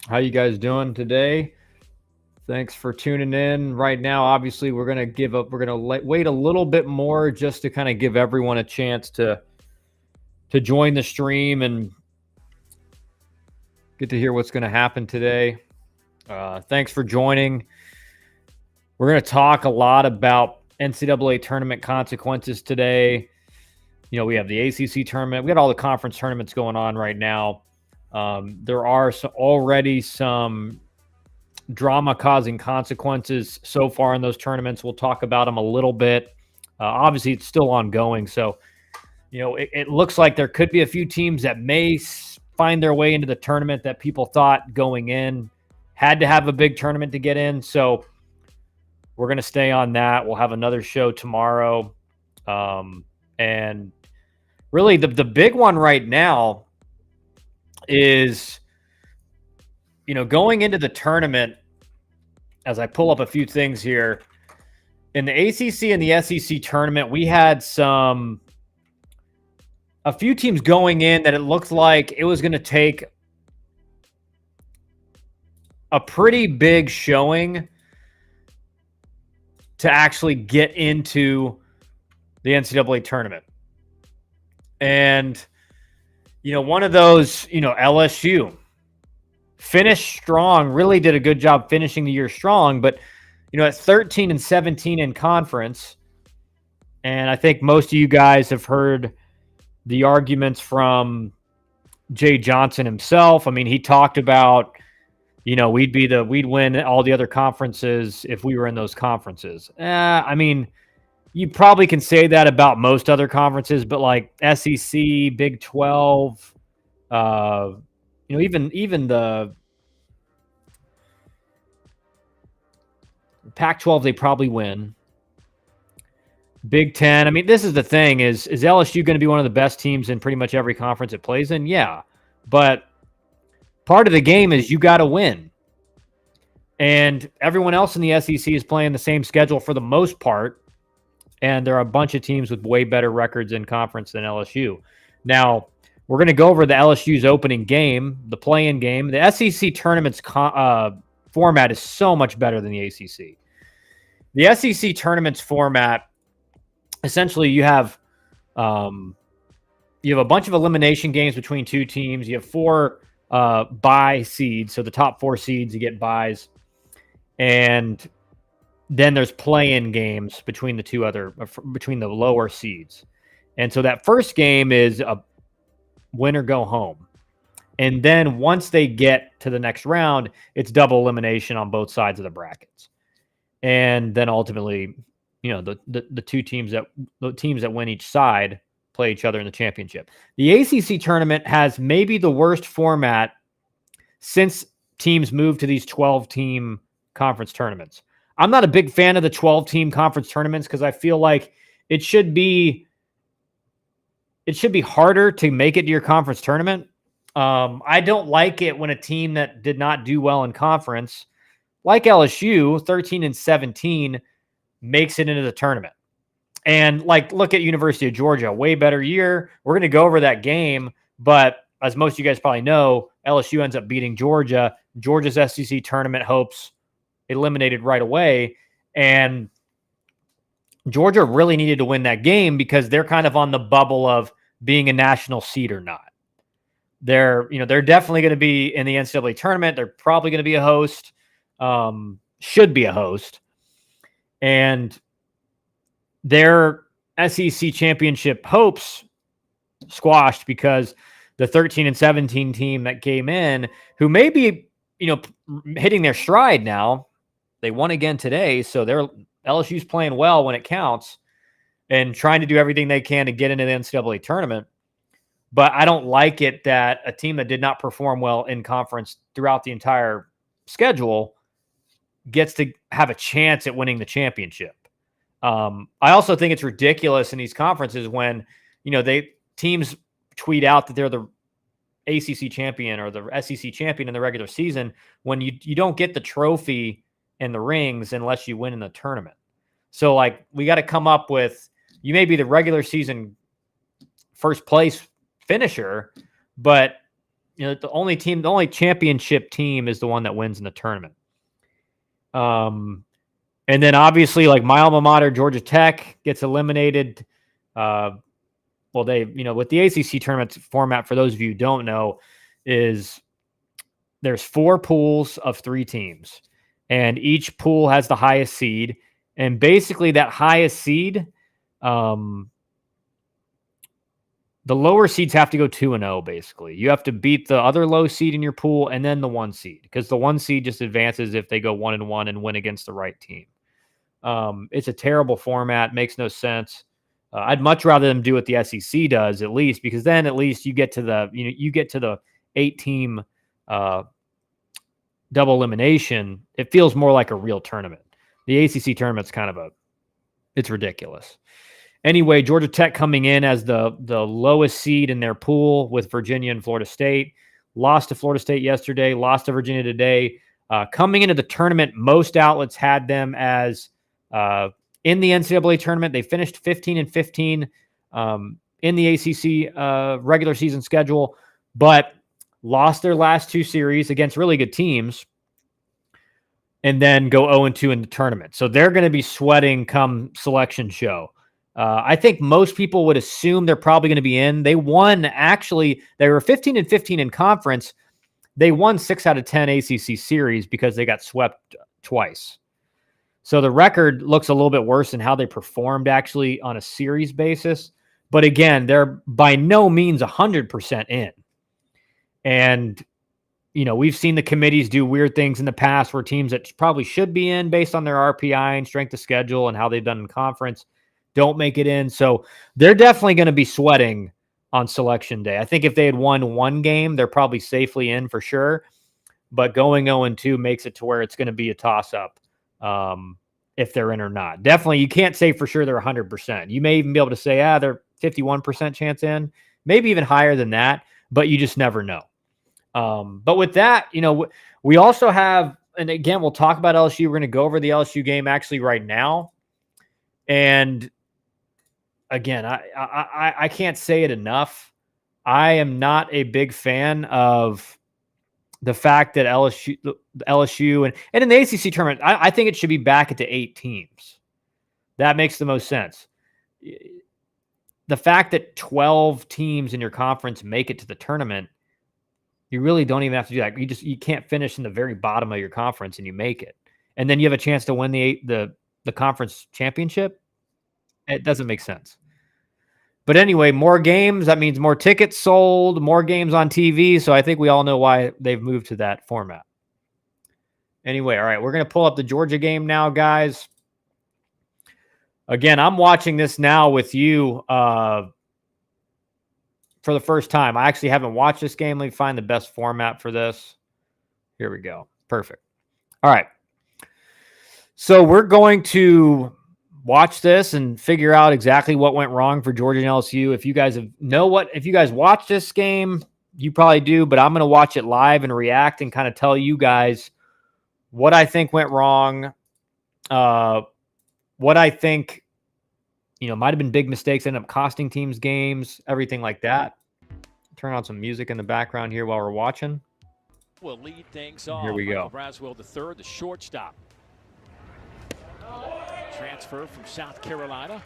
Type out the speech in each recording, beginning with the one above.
How you guys doing today? Thanks for tuning in. Right now, obviously, we're gonna give up. We're gonna wait a little bit more just to kind of give everyone a chance to join the stream and get to hear what's going to happen today. Thanks for joining. We're going to talk a lot about NCAA tournament consequences today. We have the ACC tournament. We got all the conference tournaments going on right now. There are already some drama-causing consequences so far in those tournaments. We'll talk about them a little bit. Obviously, it's still ongoing, so it looks like there could be a few teams that may find their way into the tournament that people thought going in had to have a big tournament to get in. So we're going to stay on that. We'll have another show tomorrow. And really the big one right now is, going into the tournament, as I pull up a few things here, in the ACC and the SEC tournament, we had a few teams going in that it looked like it was going to take a pretty big showing to actually get into the NCAA tournament. And, one of those, LSU finished strong, really did a good job finishing the year strong, but, at 13-17 in conference, and I think most of you guys have heard the arguments from Jay Johnson himself. I mean, he talked about, we'd win all the other conferences if we were in those conferences. I mean, you probably can say that about most other conferences, but like SEC, Big 12, even the Pac-12, they probably win. Big 10. I mean, this is the thing: is LSU going to be one of the best teams in pretty much every conference it plays in? Yeah, but part of the game is you got to win, and everyone else in the SEC is playing the same schedule for the most part. And there are a bunch of teams with way better records in conference than LSU. Now, we're going to go over the LSU's opening game, the play-in game. The SEC tournament's format is so much better than the ACC. The SEC tournament's format, essentially, you have a bunch of elimination games between two teams. You have 4 bye seeds, so the top 4 seeds, you get byes. And then there's play-in games between between the lower seeds. And so that first game is a win or go home. And then once they get to the next round, it's double elimination on both sides of the brackets. And then ultimately, the teams that win each side play each other in the championship. The ACC tournament has maybe the worst format since teams moved to these 12-team conference tournaments. I'm not a big fan of the 12-team conference tournaments because I feel like it should be harder to make it to your conference tournament. I don't like it when a team that did not do well in conference, like LSU, 13-17, makes it into the tournament. And look at University of Georgia, way better year. We're going to go over that game, but as most of you guys probably know, LSU ends up beating Georgia. Georgia's SEC tournament hopes eliminated right away. And Georgia really needed to win that game because they're kind of on the bubble of being a national seed or not. They're definitely going to be in the NCAA tournament. They're probably going to be a host, should be a host. And their SEC championship hopes squashed because the 13-17 team that came in, who may be, hitting their stride now, they won again today, so LSU's playing well when it counts and trying to do everything they can to get into the NCAA tournament. But I don't like it that a team that did not perform well in conference throughout the entire schedule gets to have a chance at winning the championship. I also think it's ridiculous in these conferences when, teams tweet out that they're the ACC champion or the SEC champion in the regular season when you don't get the trophy and the rings unless you win in the tournament. So we got to come up with, you may be the regular season first place finisher, but the only championship team is the one that wins in the tournament. And then obviously, like my alma mater, Georgia Tech, gets eliminated. Well, with the ACC tournament format, for those of you who don't know, is there's 4 pools of 3 teams, and each pool has the highest seed. And basically, that highest seed, the lower seeds have to go 2-0. Basically, you have to beat the other low seed in your pool, and then the 1 seed, because the 1 seed just advances if they go 1-1 and win against the right team. It's a terrible format, makes no sense. I'd much rather them do what the SEC does, at least, because then at least you get to the 8-team double elimination. It feels more like a real tournament. The ACC tournament's it's ridiculous. Anyway, Georgia Tech coming in as the lowest seed in their pool with Virginia and Florida State. Lost to Florida State yesterday, lost to Virginia today. Coming into the tournament, most outlets had them as in the NCAA tournament. They finished 15-15 in the ACC regular season schedule, but lost their last 2 series against really good teams, and then go 0-2 in the tournament. So they're going to be sweating come selection show. I think most people would assume they're probably going to be in. They won, actually, they were 15-15 in conference. They won 6 out of 10 ACC series because they got swept twice. So the record looks a little bit worse than how they performed actually on a series basis. But again, they're by no means 100% in. And, we've seen the committees do weird things in the past where teams that probably should be in based on their RPI and strength of schedule and how they've done in conference don't make it in. So they're definitely going to be sweating on selection day. I think if they had won 1 game, they're probably safely in for sure. But going 0-2 makes it to where it's going to be a toss-up if they're in or not. Definitely, you can't say for sure they're 100%. You may even be able to say, they're 51% chance in, maybe even higher than that, but you just never know. But with that, we also have, and again, we'll talk about LSU. We're going to go over the LSU game actually right now. And again, I can't say it enough. I am not a big fan of the fact that LSU and in the ACC tournament, I think it should be back at the 8 teams. That makes the most sense. The fact that 12 teams in your conference make it to the tournament, you really don't even have to do that. You can't finish in the very bottom of your conference and you make it, and then you have a chance to win the conference championship. It doesn't make sense. But anyway, more games, that means more tickets sold, more games on TV. So I think we all know why they've moved to that format. Anyway, all right, we're going to pull up the Georgia game now, guys. Again, I'm watching this now with you for the first time. I actually haven't watched this game. Let me find the best format for this. Here we go. Perfect. All right. So we're going to watch this and figure out exactly what went wrong for Georgia and LSU. If you guys watch this game, you probably do, but I'm going to watch it live and react and kind of tell you guys what I think went wrong, what I think, might have been big mistakes, end up costing teams games, everything like that. Turn on some music in the background here while we're watching. Will lead things off. Here we go. Braswell the third, the shortstop. Transfer from South Carolina.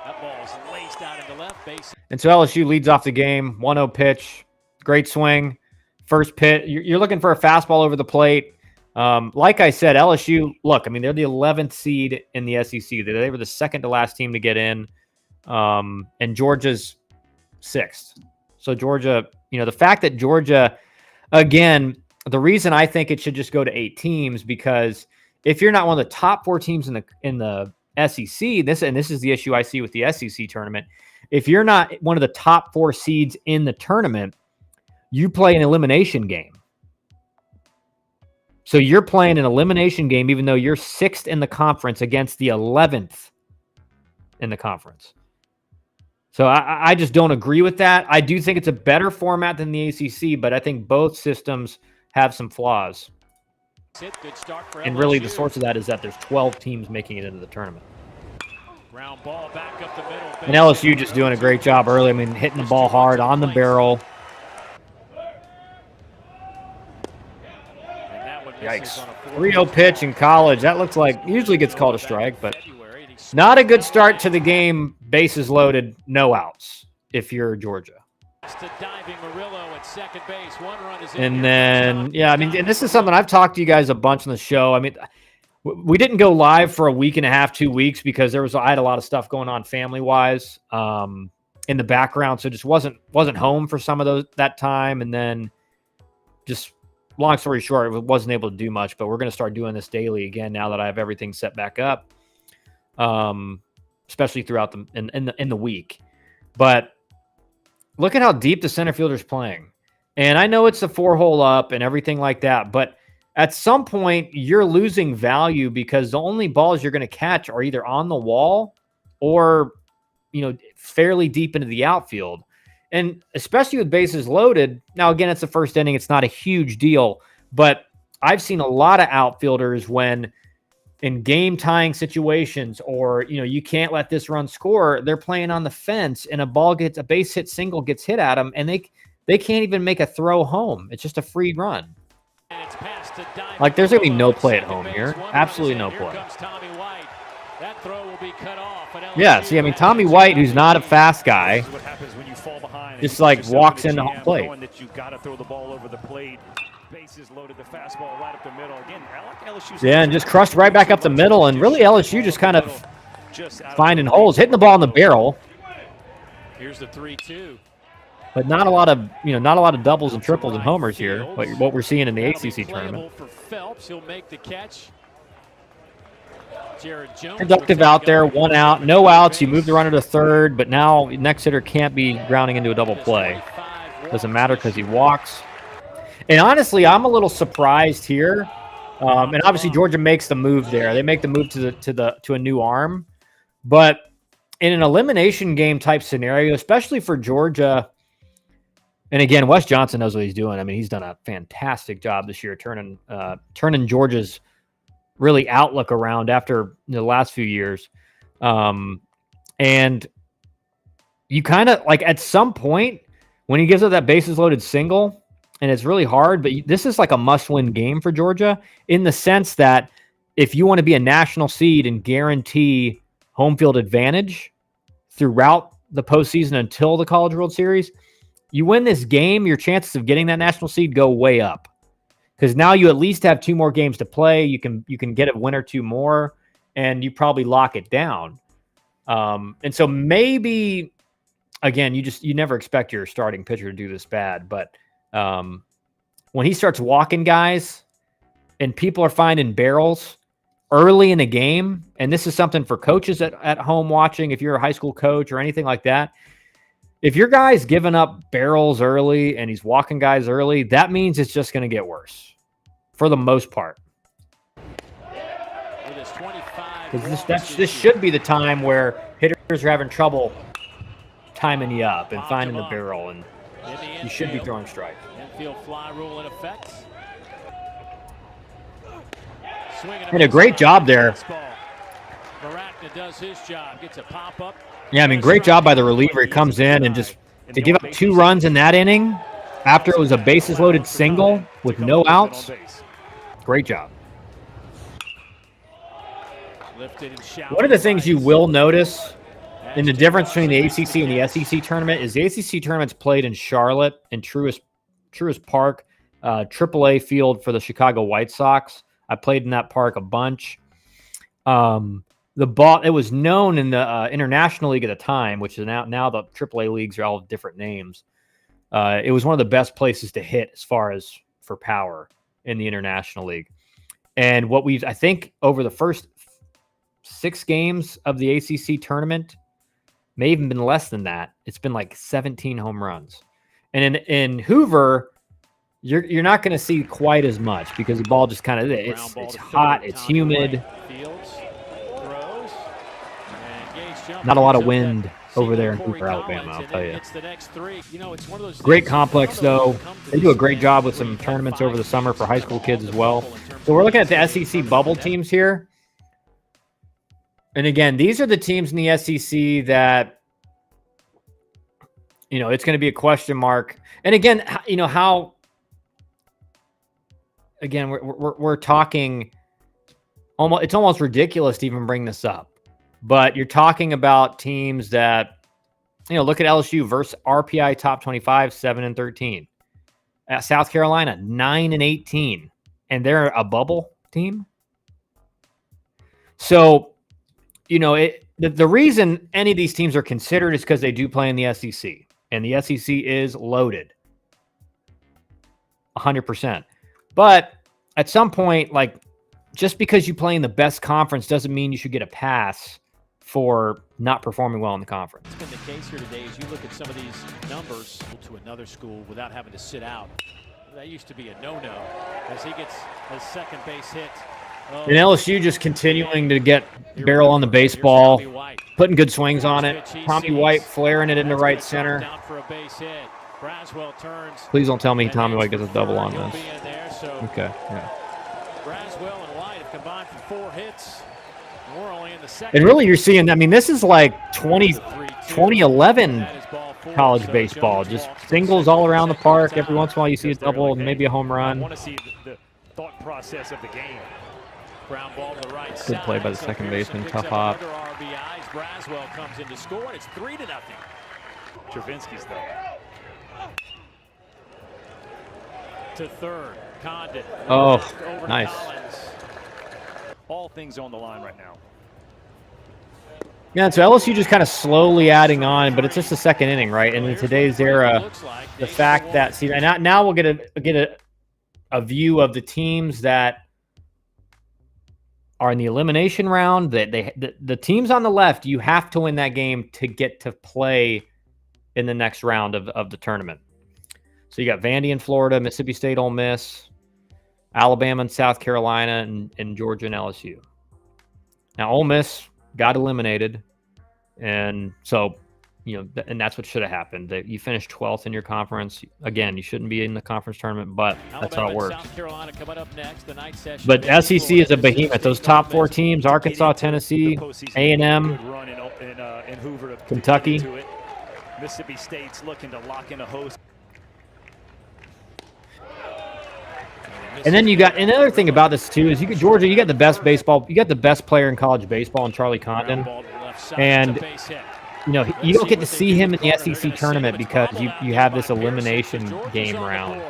That ball's laced out into left base. And so LSU leads off the game. 1-0 pitch. Great swing. First pitch. You're looking for a fastball over the plate. Like I said, LSU, look, they're the 11th seed in the SEC. They were the second to last team to get in. And Georgia's 6th. So Georgia, the fact that Georgia, again, the reason I think it should just go to 8 teams, because if you're not one of the top 4 teams in the SEC, this is the issue I see with the SEC tournament. If you're not one of the top 4 seeds in the tournament, you play an elimination game. So you're playing an elimination game, even though you're 6th in the conference against the 11th in the conference. So I just don't agree with that. I do think it's a better format than the ACC, but I think both systems have some flaws. Good start for and really the source of that is that there's 12 teams making it into the tournament. Ground ball back up the middle. And LSU just doing a great job early. I mean, hitting the ball hard on the barrel. Yikes. 3-0 pitch in college. That looks like usually gets called a strike, but not a good start to the game. Bases loaded, no outs if you're Georgia. And then, yeah, I mean, and this is something I've talked to you guys a bunch on the show. I mean, we didn't go live for a week and a half, 2 weeks, because I had a lot of stuff going on family-wise in the background, so just wasn't home for some of that time, and then just long story short, wasn't able to do much. But we're going to start doing this daily again now that I have everything set back up, especially throughout in the week. But look at how deep the center fielder's playing, and I know it's a 4-hole up and everything like that, but at some point, you're losing value because the only balls you're going to catch are either on the wall or, fairly deep into the outfield. And especially with bases loaded, now, again, it's the first inning. It's not a huge deal. But I've seen a lot of outfielders when in game-tying situations or, you can't let this run score, they're playing on the fence and a base hit single gets hit at them, and they can't even make a throw home. It's just a free run. Like, there's going to be no play at home here. Absolutely no play. Yeah, see, I mean, Tommy White, who's not a fast guy, just like walks into home plate. Yeah, and just crushed right back up the middle. And really, LSU just kind of finding holes, hitting the ball in the barrel. Here's the 3-2. But not a lot of doubles and triples and homers here. What we're seeing in the ACC tournament. For Phelps, he'll make the catch. Productive out there, 1 out, no outs. You move the runner to third, but now next hitter can't be grounding into a double play. Doesn't matter because he walks. And honestly, I'm a little surprised here. And obviously, Georgia makes the move there. They make the move to a new arm, but in an elimination game type scenario, especially for Georgia. And again, Wes Johnson knows what he's doing. I mean, he's done a fantastic job this year turning Georgia's really outlook around after the last few years. And you kind of like at some point when he gives up that bases loaded single, and it's really hard, but this is like a must-win game for Georgia in the sense that if you want to be a national seed and guarantee home field advantage throughout the postseason until the College World Series, you win this game, your chances of getting that national seed go way up. Because now you at least have 2 more games to play. You can get a win or 2 more, and you probably lock it down. And so maybe, again, you never expect your starting pitcher to do this bad. But when he starts walking guys and people are finding barrels early in a game, and this is something for coaches at home watching, if you're a high school coach or anything like that, if your guy's giving up barrels early and he's walking guys early, that means it's just going to get worse for the most part. This should be the time where hitters are having trouble timing you up and finding the barrel, and you should be throwing strikes. Infield fly rule in effect. And a great job there. Does his job, gets a pop up. Yeah, I mean, great job by the reliever. He comes in and just to give up 2 runs in that inning after it was a bases loaded single with no outs. Great job. One of the things you will notice in the difference between the ACC and the SEC tournament is the ACC tournament's played in Charlotte in Truist Park, AAA field for the Chicago White Sox. I played in that park a bunch. The ball, it was known in the International League at the time, which is now the AAA leagues are all different names. It was one of the best places to hit as far as for power in the International League. And I think over the first 6 games of the ACC tournament, may even been less than that. It's been like 17 home runs. And in Hoover, you're not going to see quite as much because the ball just kind of it's hot, it's humid. Not a lot of wind over there in Hoover, Alabama, I'll tell you. Great complex, though. They do a great job with some tournaments over the summer for high school kids as well. So we're looking at the SEC bubble teams here. And again, these are the teams in the SEC that, it's going to be a question mark. And again, how, again, we're talking almost, it's almost ridiculous to even bring this up, but you're talking about teams that, look at LSU versus RPI top 25, 7-13. At South Carolina, 9-18, and they're a bubble team. So, the reason any of these teams are considered is because they do play in the SEC, and the SEC is loaded 100%. But at some point, just because you play in the best conference doesn't mean you should get a pass for not performing well in the conference. It's been the case here today as you look at some of these numbers to another school without having to sit out. That used to be a no-no as he gets a second base hit. And LSU just continuing to get barrel on the baseball, putting good swings on it. Tommy White flaring it into right center. Down for a base hit. Braswell turns. Please don't tell me Tommy White gets a double on this. Okay, yeah. Braswell and White have combined for 4 hits. We're only in the second. And really, you're seeing, this is like 2011 college baseball. Just singles all around the park. Every once in a while, you see a double, maybe a home run. I want to see the thought process of the game. Ground ball to the right Good play by the second baseman. Tough hop. RBIs. Braswell comes in to score, and it's 3-0. Travinsky's though. To third, Condon. Oh, nice. All things on the line right now. Yeah, so LSU just kind of slowly adding on, but it's just the second inning, right? And in today's era, the fact that now we'll get a view of the teams that are in the elimination round. That the teams on the left, you have to win that game to get to play in the next round of the tournament. So you got Vandy and Florida, Mississippi State, Ole Miss, Alabama and South Carolina, and Georgia and LSU. Now Ole Miss got eliminated, and so and that's what should have happened. That you finished 12th in your conference. Again, you shouldn't be in the conference tournament, but that's how it works. South Carolina coming up next, the night session. But SEC is a behemoth. Those top 4 teams: Arkansas, Tennessee, A&M, Kentucky. Mississippi State's looking to lock in a host. And then you got another thing about this too is Georgia. You got the best baseball. You got the best player in college baseball in Charlie Condon, and you don't get to see him in the SEC tournament because you have this elimination game round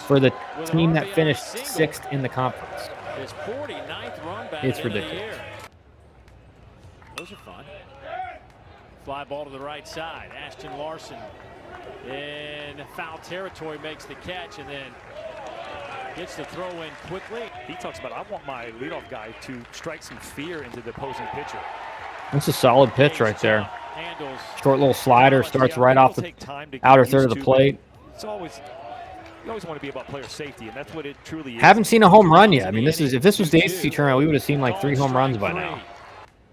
for the team that finished 6th in the conference. It's ridiculous. Those are fun. Fly ball to the right side. Ashton Larson in foul territory makes the catch and then gets the throw in quickly. He talks about, I want my leadoff guy to strike some fear into the opposing pitcher. That's a solid pitch right there. Short little slider, starts right off the outer third of the plate. It's always, you always want to be about player safety, and that's what it truly is. Haven't seen a home run yet. I mean, if this was the ACC tournament, we would have seen like 3 home runs by now.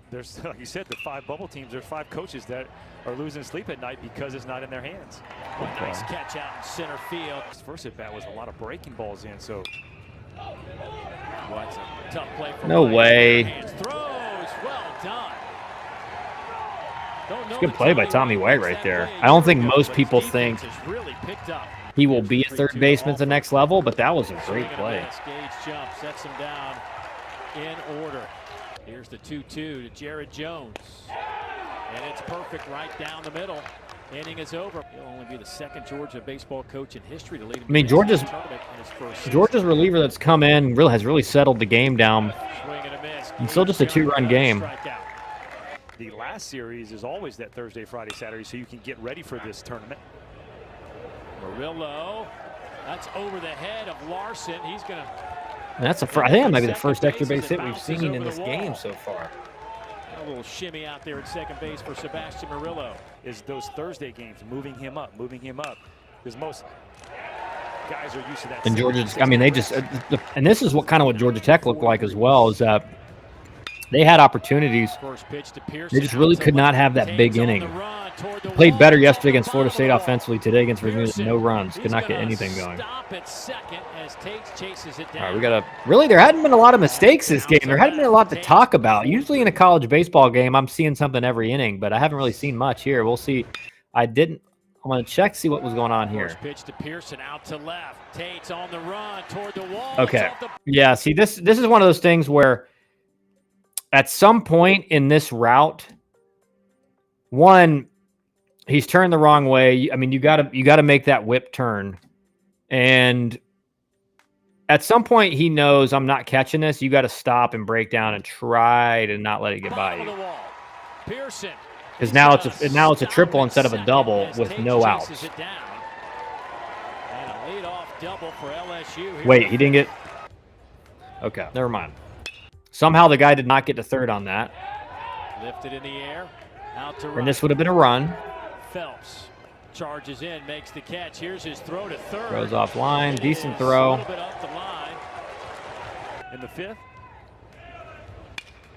There's, like you said, the 5 bubble teams. There's 5 coaches that are losing sleep at night because it's not in their hands. Nice catch out in center field. His first at bat was a lot of breaking balls in, so. What's a tough play for no way. Throws, well done. It's a good play by Tommy White right there. I don't think most people think he will be a third baseman at the next level, but that was a great play. Gage jump sets him down in order. Here's the 2-2 to Jared Jones. And it's perfect right down the middle. Inning is over. He'll only be the 2nd Georgia baseball coach in history to lead him. I mean, Georgia's reliever that's come in has really settled the game down. And still just a 2-run game. The last series is always that Thursday, Friday, Saturday, so you can get ready for this tournament. Murillo, that's over the head of Larson. He's going to. I think that might be the first extra base hit we've seen in this game so far. A little shimmy out there at second base for Sebastian Murillo. Is those Thursday games moving him up, because most guys are used to that. And Georgia, and this is what Georgia Tech looked like as well, is that they had opportunities. First pitch to They just really could not have that big inning. toward the Played wall. better It's yesterday off the against Florida bottom State of the wall. offensively. Today against Virginia, Pearson, no runs. Could he's not get gonna anything going. Stop at second as Tate chases it down. All right, we got to really, there hadn't been a lot of mistakes this game. There hadn't been a lot to talk about. Usually in a college baseball game, I'm seeing something every inning, but I haven't really seen much here. We'll see. I'm going to check, see what was going on here. First pitch to Pearson, out to left. Tate's on the run toward the wall. Okay. Yeah, see, this is one of those things where at some point in this route, one, he's turned the wrong way. I mean, you got to make that whip turn. And at some point he knows, I'm not catching this. You got to stop and break down and try to not let it get by you. Pearson. Because now it's a triple instead of a double with no outs. Wait, he didn't get. Okay, never mind. Somehow the guy did not get to third on that. Lifted in the air, out to right. And this would have been a run. Phelps charges in, makes the catch. Here's his throw to third. Throws offline, decent throw. A little bit up the line. In the fifth.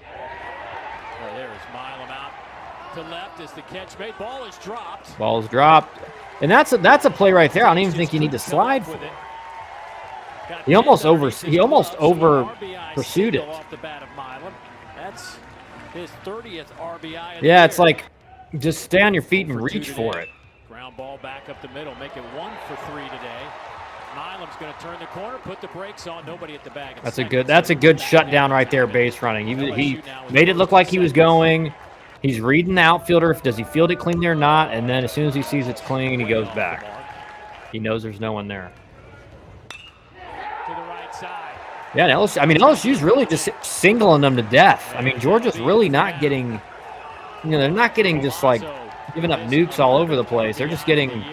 Oh, there is Milam out to left as the catch made. Ball is dropped. Ball's dropped. And that's a play right there. I don't even think you need to slide for it. He almost over pursued it. That's his 30th RBI. Yeah, it's like just stay on your feet and reach for it. Ground ball back up the middle, make it 1 for 3 today. Milam's going to turn the corner, put the brakes on. Nobody at the bag. That's a good shutdown right there, base running. He made it look like he was going. He's reading the outfielder. Does he field it clean there or not? And then as soon as he sees it's clean, he goes back. He knows there's no one there. Yeah, LSU's really just singling them to death. I mean, Georgia's really not getting, they're not getting just like giving up nukes all over the place. They're just getting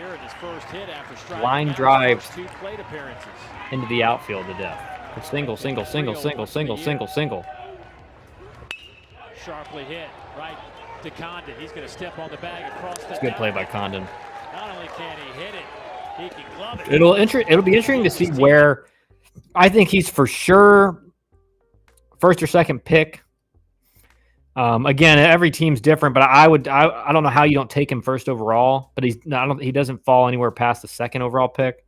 line drives into the outfield to death. It's single. Sharply hit, right to Condon. He's going to step on the bag across the. It's a good play by Condon. Not only can he hit it, he can glove it. It'll be interesting to see where. I think he's for sure first or second pick. Again, every team's different, but I don't know how you don't take him first overall, but he doesn't fall anywhere past the second overall pick.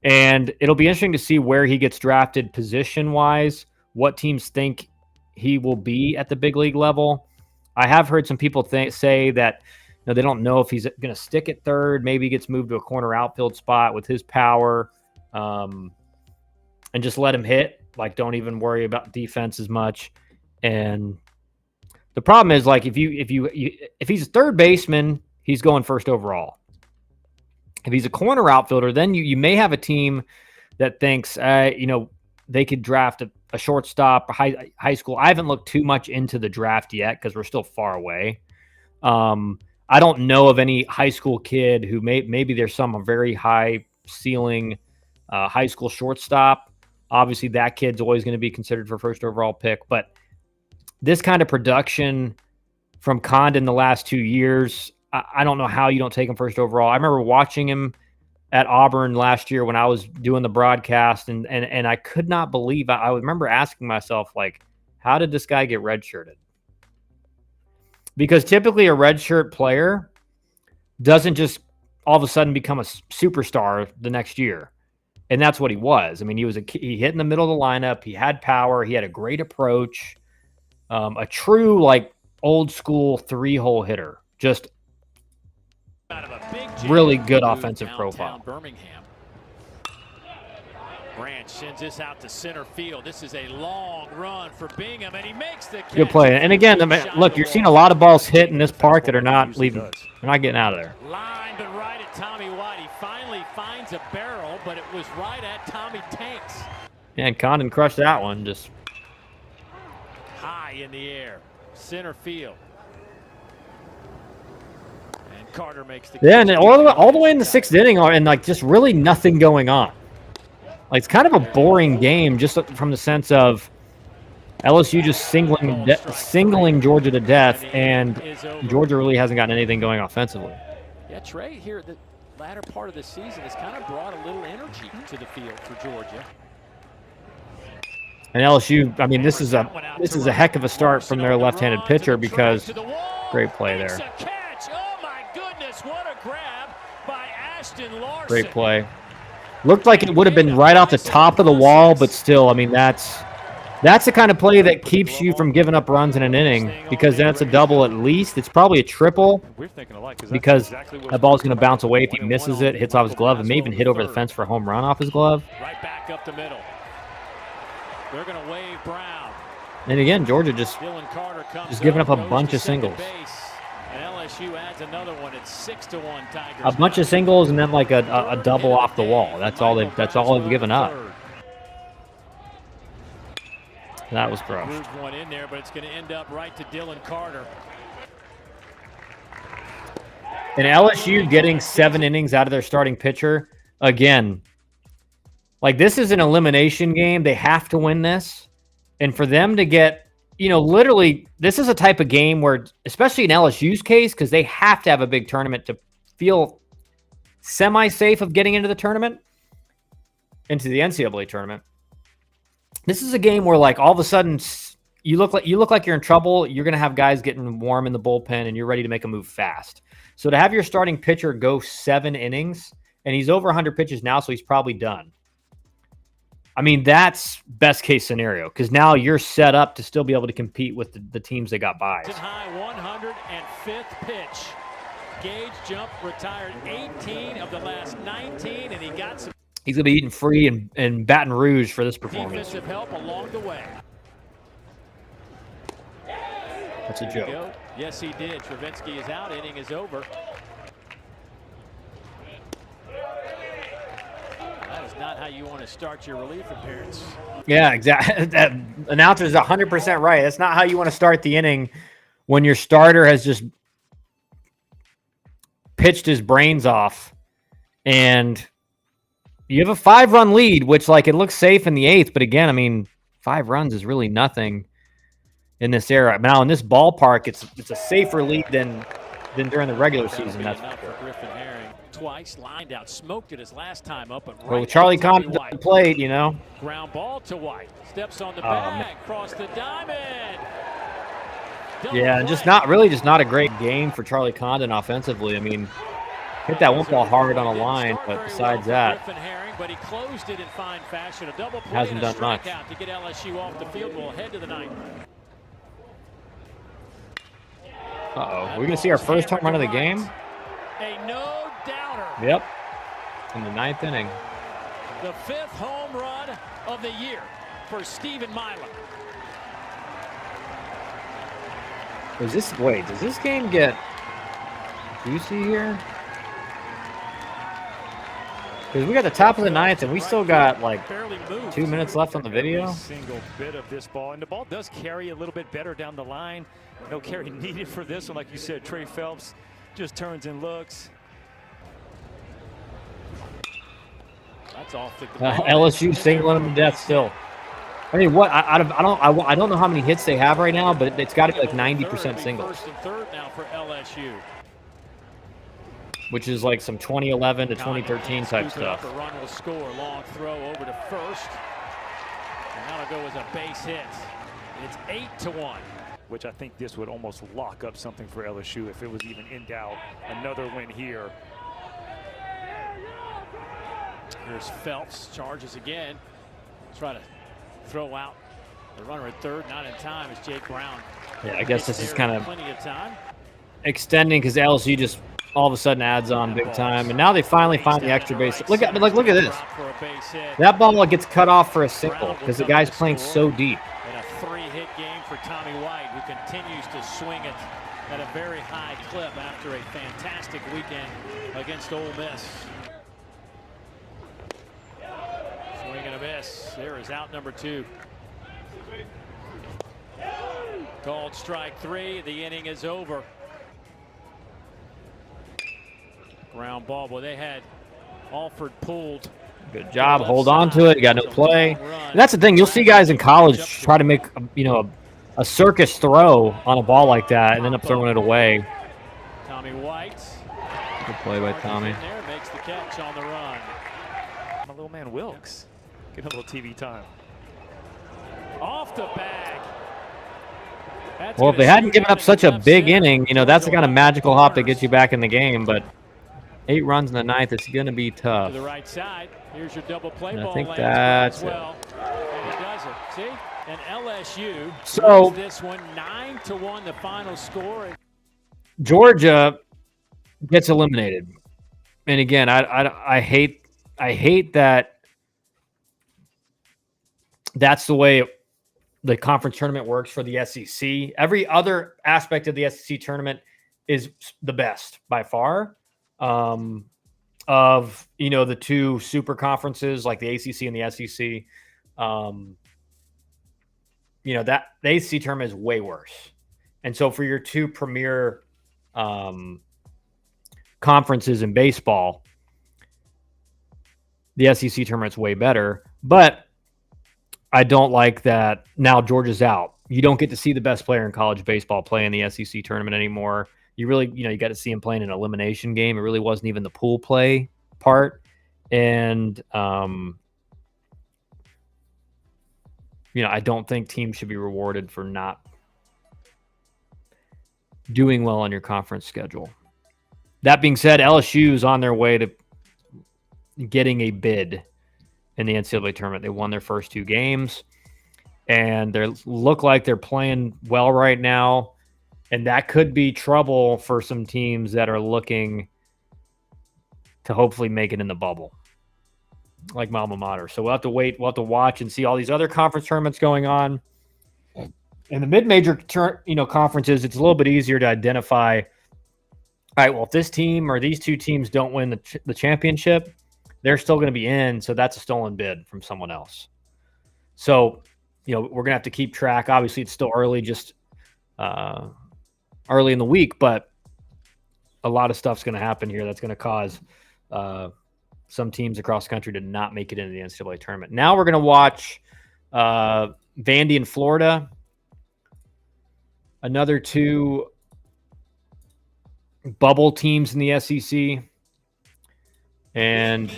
And it'll be interesting to see where he gets drafted position-wise, what teams think he will be at the big league level. I have heard some people say that they don't know if he's going to stick at third, maybe he gets moved to a corner outfield spot with his power. And just let him hit. Like, don't even worry about defense as much. And the problem is, like, if he's a third baseman, he's going first overall. If he's a corner outfielder, then you may have a team that thinks, they could draft a shortstop, a high school. I haven't looked too much into the draft yet because we're still far away. I don't know of any high school kid who maybe there's some very high ceiling high school shortstop. Obviously, that kid's always going to be considered for first overall pick. But this kind of production from Condon the last 2 years, I don't know how you don't take him first overall. I remember watching him at Auburn last year when I was doing the broadcast, and I could not believe. I remember asking myself, like, how did this guy get redshirted? Because typically a redshirt player doesn't just all of a sudden become a superstar the next year. And that's what he was. I mean, he hit in the middle of the lineup. He had power. He had a great approach. A true, like, old school 3-hole hitter. Just really good offensive profile. Birmingham. Branch sends this out to center field. This is a long run for Bingham, and he makes the catch. Good play. And again, look, you're seeing a lot of balls hit in this park that are not leaving. They're not getting out of there. Line, but right at Tommy White. He finally finds a barrel, but it was right at Tommy Tanks. And Condon crushed that one. Just high in the air, center field. And Carter makes the catch. Yeah, and all the way in the sixth inning, and like just really nothing going on. Like, it's kind of a boring game, just from the sense of LSU just singling Georgia to death, and Georgia really hasn't gotten anything going offensively. Yeah, Trey here, the latter part of the season has kind of brought a little energy to the field for Georgia. And LSU, I mean, this is a heck of a start from their left-handed pitcher because great play there. Oh my Great play. Looked like it would have been right off the top of the wall, but still, I mean, that's the kind of play that keeps you from giving up runs in an inning, because then it's a double at least. It's probably a triple because that ball's going to bounce away if he misses it, hits off his glove, and may even hit over the fence for a home run off his glove. Right back up the middle. They're going to wave Brown. And again, Georgia just giving up a bunch of singles. And LSU adds another one. It's 6-1 Tigers. A bunch of singles and then like a double off the wall. That's all they've given up. That was gross. One in there, but it's going to end up right to Dylan Carter. And LSU getting 7 innings out of their starting pitcher again. Like, this is an elimination game. They have to win this. And for them to get, literally, this is a type of game where, especially in LSU's case, because they have to have a big tournament to feel semi-safe of getting into the tournament, into the NCAA tournament. This is a game where, like, all of a sudden you look like you're in trouble. You're going to have guys getting warm in the bullpen, and you're ready to make a move fast. So to have your starting pitcher go 7 innings, and he's over 100 pitches now, so he's probably done. I mean, that's best case scenario, because now you're set up to still be able to compete with the teams that got buys. High 105th pitch. Gage jump, retired 18 of the last 19, and he got some. He's going to be eating free in Baton Rouge for this performance. Defensive help along the way. That's a joke. Yes, he did. Travinsky is out. Inning is over. That is not how you want to start your relief appearance. Yeah, exactly. That announcer is 100% right. That's not how you want to start the inning when your starter has just pitched his brains off, and you have a 5-run lead, which, like, it looks safe in the 8th, but again, I mean, 5 runs is really nothing in this era. Now, in this ballpark, it's a safer lead than during the regular season. That's for Griffin Herring. Twice lined out, smoked it his last time up. But well, Charlie Condon played, Ground ball to White. Steps on the bag, cross the diamond. Yeah, and just not a great game for Charlie Condon offensively. I mean, hit that one ball hard on a line, but besides that, but he closed it in fine fashion. A double play hasn't done much to get LSU off the field. We'll head to the 9th. We're going to see our first home run of the game. A no-doubter. Yep. In the 9th inning. The 5th home run of the year for Stephen Milam. Does this game get juicy here? Because we got the top of the 9th, and we still got like 2 minutes left on the video. Single bit of this ball, and the ball does carry a little bit better down the line. No carry needed for this one, like you said. Trey Phelps just turns and looks. That's off the LSU singling them to death still. I mean, what? I don't know how many hits they have right now, but it's got to be like 90% singles. First and third now for LSU. Which is like some 2011 to 2013 type stuff. A run will score. Long throw over to first. And that'll go as a base hit. It's 8-1. Which I think this would almost lock up something for LSU if it was even in doubt. Another win here. Here's Phelps, charges again. Try to throw out the runner at third, not in time. It's Jake Brown. Yeah, I guess this is kind of plenty of time. Extending because LSU just all of a sudden adds on big time, and now they finally find the extra base. Look at this. That ball gets cut off for a single because the guy's playing so deep. And a 3-hit game for Tommy White, who continues to swing it at a very high clip after a fantastic weekend against Ole Miss. Swing and a miss. There is out number 2. Called strike 3. The inning is over. Ground ball. Boy, they had Alford pulled. Good job. Hold on to it. You got no play. And that's the thing. You'll see guys in college try to make a circus throw on a ball like that and end up throwing it away. Tommy White. Good play by Tommy. There makes the catch on the run. My little man Wilkes. Get a little TV time. Off the bag. Well, if they hadn't given up such a big inning, that's the kind of magical hop that gets you back in the game. But 8 runs in the 9th. It's going to be tough. To the right side. Here's your double play And ball. I think lands that's well. And he does it. See? And LSU So this one 9-1, the final score. Georgia gets eliminated. And again, I hate that that's the way the conference tournament works for the SEC. Every other aspect of the SEC tournament is the best by far. Of the two super conferences like the ACC and the SEC, that the ACC tournament is way worse. And so for your two premier conferences in baseball, the SEC tournament's way better. But I don't like that now Georgia's out. You don't get to see the best player in college baseball play in the SEC tournament anymore. You really, you got to see him playing an elimination game. It really wasn't even the pool play part. And, I don't think teams should be rewarded for not doing well on your conference schedule. That being said, LSU is on their way to getting a bid in the NCAA tournament. They won their first 2 games, and they look like they're playing well right now. And that could be trouble for some teams that are looking to hopefully make it in the bubble, like my alma mater. So we'll have to wait. We'll have to watch and see all these other conference tournaments going on. In the mid-major conferences, it's a little bit easier to identify. All right, well, if this team or these two teams don't win the championship, they're still going to be in. So that's a stolen bid from someone else. So, we're going to have to keep track. Obviously, it's still early, just early in the week, but a lot of stuff's going to happen here that's going to cause some teams across the country to not make it into the NCAA tournament. Now we're going to watch Vandy and Florida, another 2 bubble teams in the SEC, and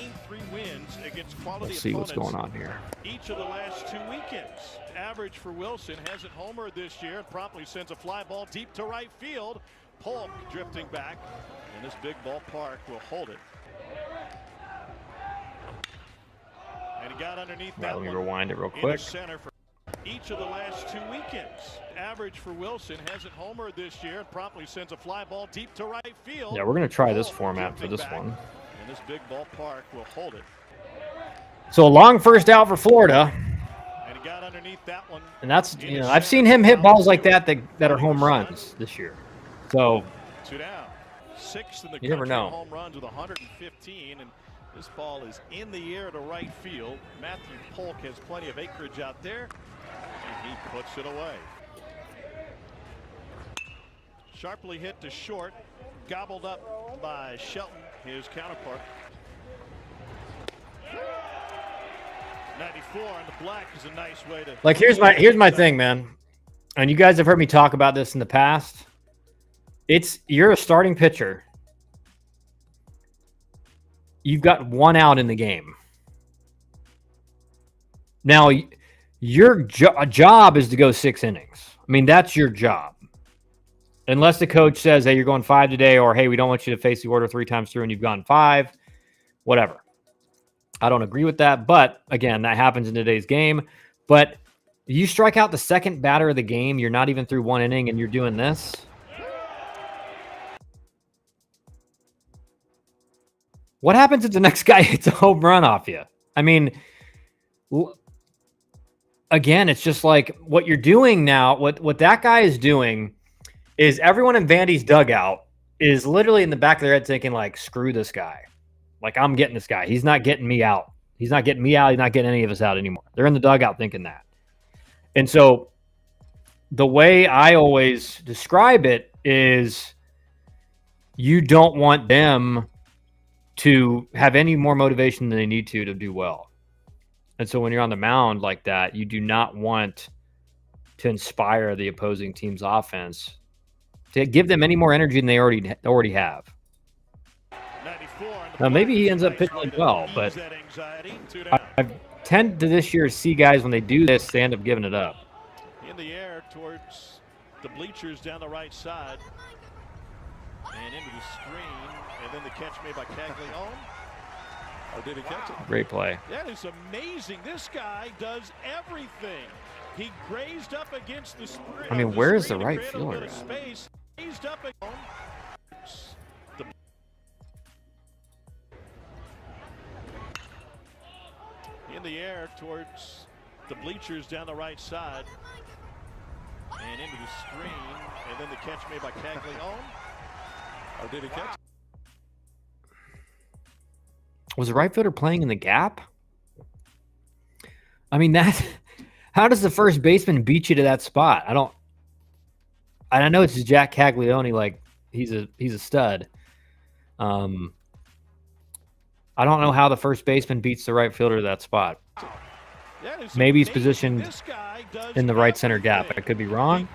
let's see what's going on here. Each of the last 2 weekends. Average for Wilson hasn't homered this year and promptly sends a fly ball deep to right field. Polk drifting back, and this big ballpark will hold it. And he got underneath that. Let me rewind it real quick. Center for each of the last 2 weekends. Average for Wilson hasn't homered this year and promptly sends a fly ball deep to right field. Yeah, we're going to try this format for this one. And this big ballpark will hold it. So a long first out for Florida. Got underneath that one. And that's, I've seen him hit balls like that are home runs this year. So 2 down. 6th in the you never know. Home runs with 115, and this ball is in the air to right field. Matthew Polk has plenty of acreage out there, and he puts it away. Sharply hit to short, gobbled up by Shelton, his counterpart. 94 on the black is a nice way to. Like here's my thing, man. And you guys have heard me talk about this in the past. You're a starting pitcher. You've got 1 out in the game. Now, your job is to go 6 innings. I mean, that's your job. Unless the coach says, hey, you're going 5 today, or hey, we don't want you to face the order 3 times through and you've gone 5, whatever. I don't agree with that, but again, that happens in today's game. But you strike out the second batter of the game, you're not even through 1 inning, and you're doing this. What happens if the next guy hits a home run off you? I mean, again, it's just like what you're doing now. What that guy is doing is everyone in Vandy's dugout is literally in the back of their head thinking, like, screw this guy. Like, I'm getting this guy. He's not getting me out. He's not getting me out. He's not getting any of us out anymore. They're in the dugout thinking that. And so the way I always describe it is you don't want them to have any more motivation than they need to do well. And so when you're on the mound like that, you do not want to inspire the opposing team's offense to give them any more energy than they already have. Now, maybe he ends up pitching well, but I tend to this year see guys when they do this, they end up giving it up. In the air towards the bleachers down the right side. And into the screen, and then the catch made by Caglione. Or did he catch it? Great play. That is amazing. This guy does everything. He grazed up against the screen. I mean, where is the right fielder? Space. Grazed up in the air towards the bleachers down the right side. And into the screen, and then the catch made by Caglione. Or did he catch? Was the right fielder playing in the gap? I mean, that. How does the first baseman beat you to that spot? I don't. And I know it's Jack Caglione, like he's a stud. I don't know how the first baseman beats the right fielder to that spot. Maybe he's positioned in the right center gap. I could be wrong.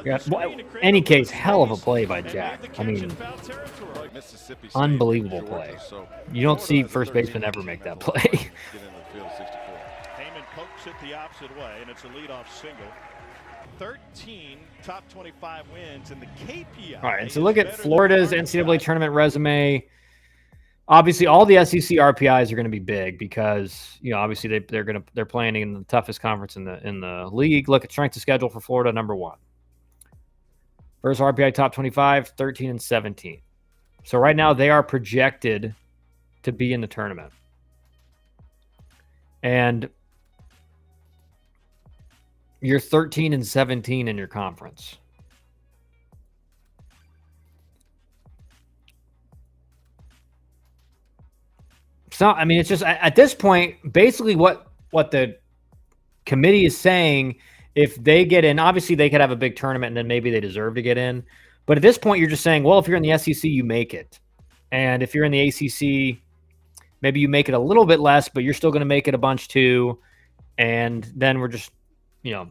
Yeah, well, any case, hell of a play by Jack. I mean, unbelievable play. You don't see first baseman ever make that play. Heyman pokes it the opposite way, and it's a leadoff single. 13 top 25 wins in the KPI. All right, and so look at Florida's NCAA tournament resume. Obviously, all the SEC RPIs are going to be big because, you know, obviously they're playing in the toughest conference in the league. Look at strength of schedule for Florida, number 1. First RPI top 25, 13 and 17. So right now they are projected to be in the tournament. And you're 13 and 17 in your conference. So, I mean, it's just at this point, basically what the committee is saying, if they get in, obviously they could have a big tournament and then maybe they deserve to get in. But at this point, you're just saying, well, if you're in the SEC, you make it. And if you're in the ACC, maybe you make it a little bit less, but you're still going to make it a bunch too. And then we're just, you know,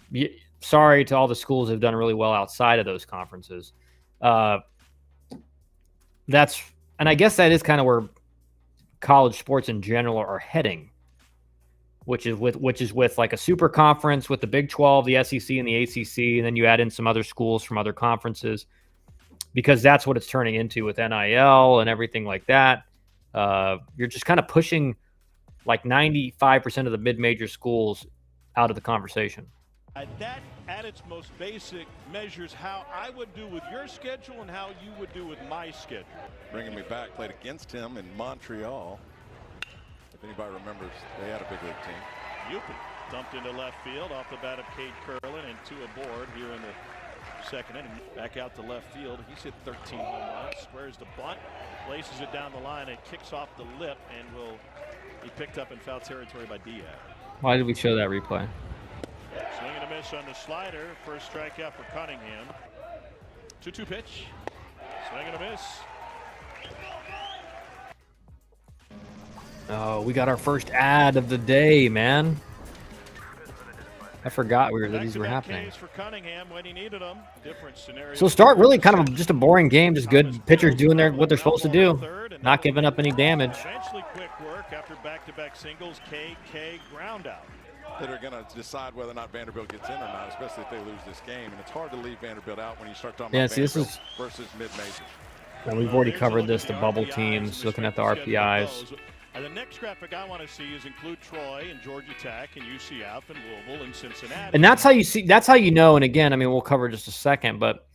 sorry to all the schools that have done really well outside of those conferences. And I guess that is kind of where college sports in general are heading, which is with like a super conference with the Big 12, the SEC, and the ACC, and then you add in some other schools from other conferences, because that's what it's turning into with NIL and everything like that. You're just kind of pushing like 95% of the mid-major schools out of the conversation. That, at its most basic, measures how I would do with your schedule and how you would do with my schedule. Bringing me back, played against him in Montreal. If anybody remembers, they had a big league team. Yupi dumped into left field off the bat of Cade Curlin and 2 aboard here in the second inning. Back out to left field. He's hit 13 home runs. Squares the bunt, places it down the line, and kicks off the lip and will be picked up in foul territory by Diaz. Why did we show that replay? Swing and a miss on the slider. First strikeout for Cunningham. 2-2 pitch. Swing and a miss. Oh, we got our first ad of the day, man. I forgot that these were happening. For Cunningham when he needed them. Different scenario. So start really kind of just a boring game, just good pitchers doing what they're supposed to do, not giving up any damage. Eventually quick work after back-to-back singles. K ground out. That are going to decide whether or not Vanderbilt gets in or not, especially if they lose this game. And it's hard to leave Vanderbilt out when you start talking about Vanderbilt versus mid-majors. And we've already covered this, the bubble teams, looking at the RPIs. The next graphic I want to see is include Troy and Georgia Tech and UCF and Louisville and Cincinnati. And that's how you know, and again, I mean, we'll cover just a second, but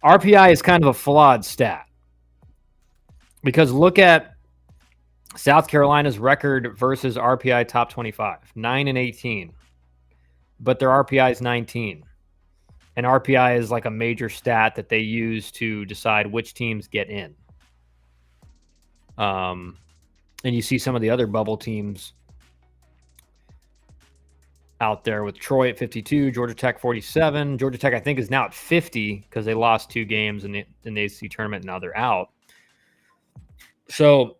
RPI is kind of a flawed stat. Because look at South Carolina's record versus RPI top 25, 9 and 18. But their RPI is 19. And RPI is like a major stat that they use to decide which teams get in. And you see some of the other bubble teams out there with Troy at 52, Georgia Tech 47. Georgia Tech, I think, is now at 50 because they lost 2 games in the ACC tournament, and now they're out. So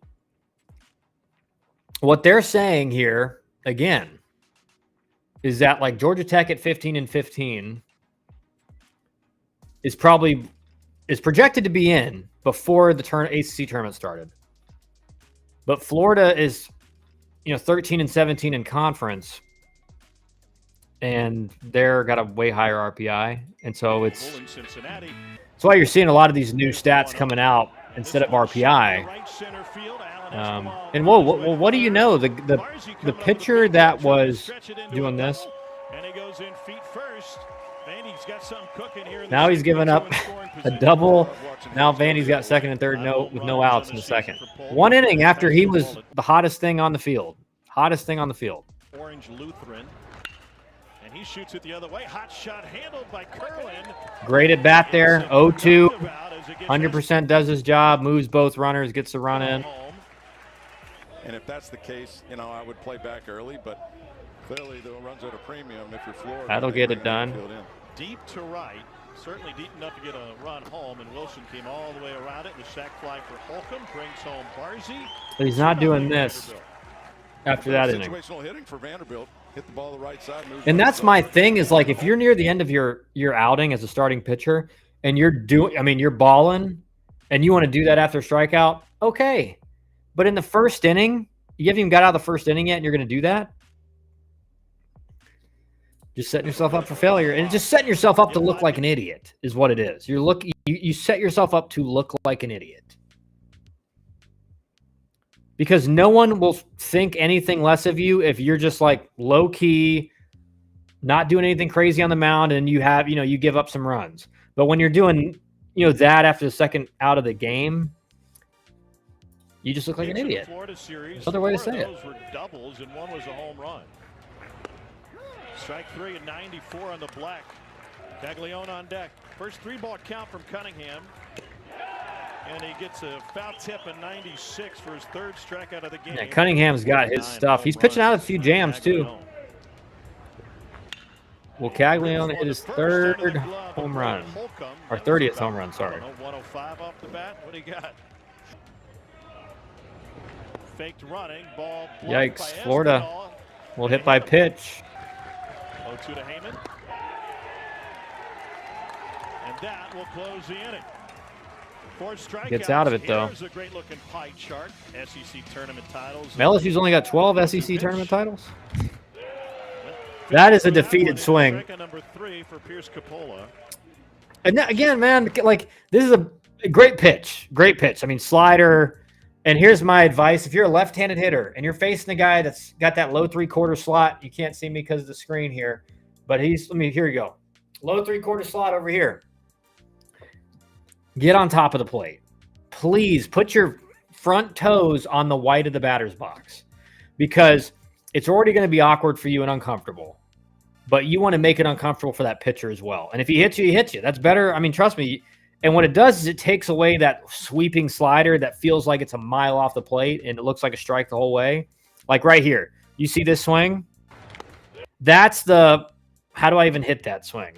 what they're saying here, again, is that like Georgia Tech at 15 and 15 is projected to be in before the ACC tournament started. But Florida is, 13 and 17 in conference. and they're got a way higher RPI, and so that's why you're seeing a lot of these new stats coming out instead of RPI. And whoa, what do you know? The pitcher that was doing this, now he's given up a double. Now Vandy's got second and third with no outs in the second. 1 inning after he was the hottest thing on the field. Hottest thing on the field. Orange Lutheran. And he shoots it the other way. Hot shot handled by Curlin. Great at bat there. 0-2. 100% does his job. Moves both runners. Gets the run in. And if that's the case, you know, I would play back early, but clearly the runs at a premium if you're Florida. That'll get it done. Deep to right. Certainly deep enough to get a run home, and Wilson came all the way around it. The sac fly for Holcomb brings home Barzy. But he's not doing this after that inning. Situational hitting for Vanderbilt. Hit the ball the right side. And that's my thing is, like, if you're near the end of your outing as a starting pitcher and you're balling and you want to do that after a strikeout, okay. But in the first inning, you haven't even got out of the first inning yet and you're going to do that? Just setting yourself up for failure, and just setting yourself up to look like an idiot is what it is. You set yourself up to look like an idiot, because no one will think anything less of you if you're just like low key, not doing anything crazy on the mound, and you give up some runs. But when you're doing that after the second out of the game, you just look like an idiot. There's another way to say it. Those were doubles, and one was a home run. Strike 3 and 94 on the black. Caglione on deck. First 3-ball count from Cunningham. And he gets a foul tip in 96 for his third strikeout of the game. Yeah, Cunningham's got his stuff. He's pitching out a few jams too. Well, Caglione hit his third home run. Or 30th home run, sorry. 105 off the bat. What do you got? Faked running. Ball. Yikes. Florida will hit by pitch. 0-2 to Heyman. And that will close the inning. Gets out of it, though. Here's a great-looking pie chart. SEC tournament titles. LSU's only got 12 SEC tournament titles. That is a defeated swing. Number 3 for Pierce Capola. And again, man, like, this is a great pitch. Great pitch. I mean, slider. And here's my advice. If you're a left-handed hitter and you're facing a guy that's got that low 3/4 slot, you can't see me because of the screen here, but here you go. Low 3/4 slot over here. Get on top of the plate. Please put your front toes on the white of the batter's box, because it's already going to be awkward for you and uncomfortable, but you want to make it uncomfortable for that pitcher as well. And if he hits you, he hits you. That's better. I mean, trust me. And what it does is it takes away that sweeping slider that feels like it's a mile off the plate and it looks like a strike the whole way. Like right here. You see this swing? That's the how do I even hit that swing?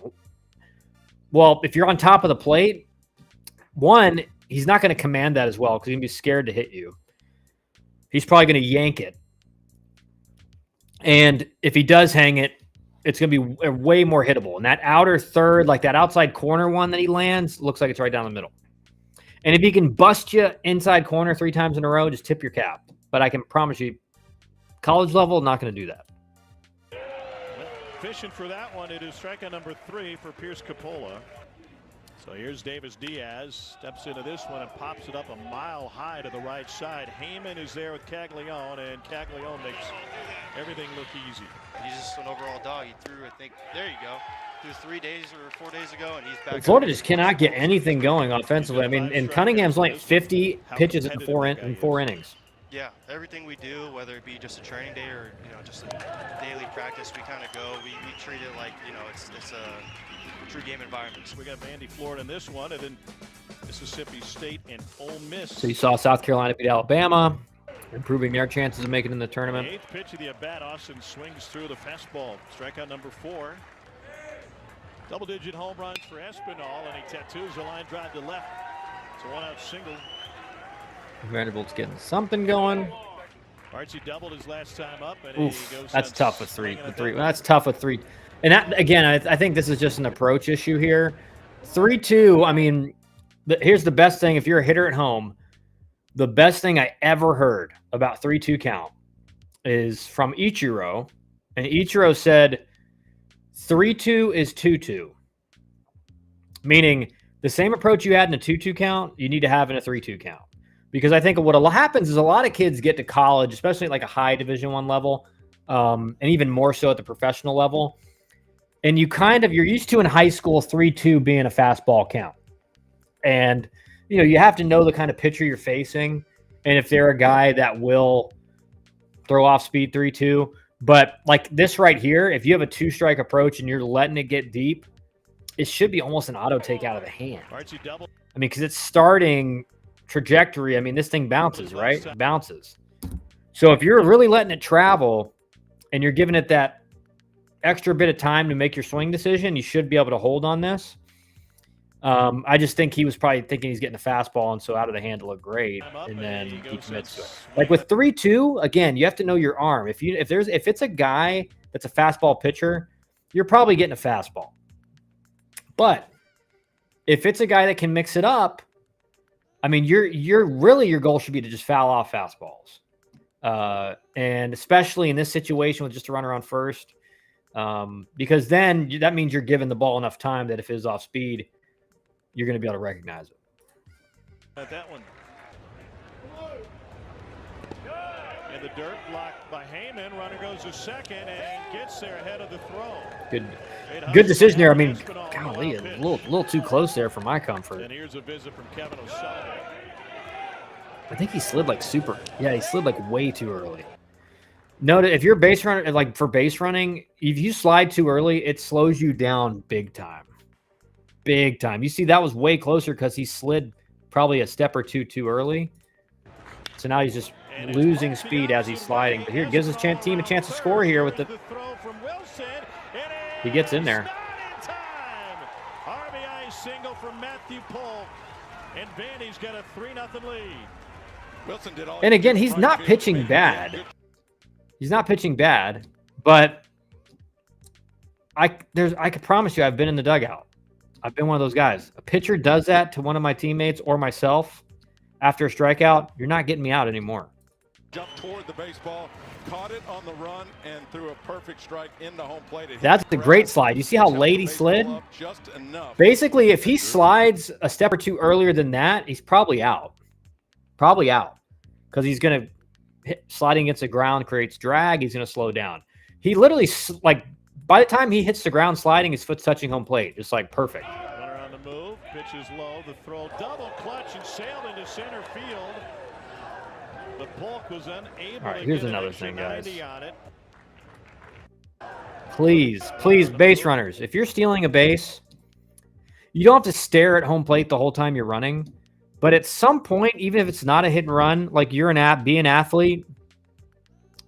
Well, if you're on top of the plate, one, he's not going to command that as well because he's going to be scared to hit you. He's probably going to yank it. And if he does hang it, it's going to be way more hittable. And that outer third, like that outside corner one that he lands, looks like it's right down the middle. And if he can bust you inside corner 3 times in a row, just tip your cap. But I can promise you, college level, not going to do that. Fishing for that one, it is strikeout number 3 for Pierce Capola. So here's Davis Diaz, steps into this one and pops it up a mile high to the right side. Heyman is there with Caglione, and Caglione makes everything look easy. He's just an overall dog. He threw, I think, there you go, threw 3 days or 4 days ago, and he's back. Florida just cannot get anything going offensively. I mean, and Cunningham's like 50 pitches in four innings. Yeah, everything we do, whether it be just a training day or just a daily practice, we kind of go. We treat it like it's a true game environment. So we got Vandy, Florida in this one, and then Mississippi State and Ole Miss. So you saw South Carolina beat Alabama, improving their chances of making it in the tournament. The 8th pitch of the at-bat, Austin swings through the fastball. Strikeout number 4. Double-digit home runs for Espinal, and he tattoos a line drive to left. It's a 1-out single. Vanderbilt's getting something going. Archie doubled his last time up, and Oof, he goes. That's tough with three. That's tough with 3. And that, again, I think this is just an approach issue here. 3-2. I mean, here's the best thing. If you're a hitter at home, the best thing I ever heard about 3-2 count is from Ichiro, and Ichiro said, 3-2 is 2-2, meaning the same approach you had in a 2-2 count, you need to have in a 3-2 count. Because I think what happens is a lot of kids get to college, especially at like a high Division I level, and even more so at the professional level. And you're used to in high school 3-2 being a fastball count. And, you have to know the kind of pitcher you're facing. And if they're a guy that will throw off speed 3-2. But like this right here, if you have a 2-strike approach and you're letting it get deep, it should be almost an auto take out of the hand. I mean, because it's starting trajectory. I mean, this thing bounces, right? It bounces. So if you're really letting it travel and you're giving it that extra bit of time to make your swing decision, you should be able to hold on this. I just think he was probably thinking he's getting a fastball, and so out of the hand to look great, and then he commits to it. Like with 3-2, again, you have to know your arm. If it's a guy that's a fastball pitcher, you're probably getting a fastball. But if it's a guy that can mix it up, I mean, your goal should be to just foul off fastballs, and especially in this situation with just a runner on first, because then that means you're giving the ball enough time that if it is off speed, you're going to be able to recognize it. That one. In the dirt, blocked by Heyman. Runner goes to second and gets there ahead of the throw. Good decision there. I mean, golly, a little too close there for my comfort. And here's a visit from Kevin O'Sullivan. I think he slid like he slid like way too early. Note, if you're a base runner, like for base running, if you slide too early, it slows you down big time. Big time. You see, that was way closer because he slid probably a step or two too early. So now he's just losing speed as he's sliding. But here, gives his team a chance to score here with the. He gets in there. RBI single from Matthew Polk, and Vandy's got a 3-0 lead. Wilson did all. And again, he's not pitching bad. He's not pitching bad, but I could promise you, I've been in the dugout. I've been one of those guys. A pitcher does that to one of my teammates or myself after a strikeout, you're not getting me out anymore. Jumped toward the baseball, caught it on the run, and threw a perfect strike into home plate. That's a great slide. You see how late he slid? Basically, if he slides a step or two earlier than that, he's probably out. Probably out. Because he's going to hit, sliding against the ground creates drag. He's going to slow down. He literally, like, by the time he hits the ground sliding, his foot's touching home plate. It's like perfect. Runner on the move, pitches low, the throw double clutch and sailed into center field. But Polk was unable. All right, here's another thing, guys. Please, base runners, if you're stealing a base, you don't have to stare at home plate the whole time you're running. But at some point, even if it's not a hit and run, like you're be an athlete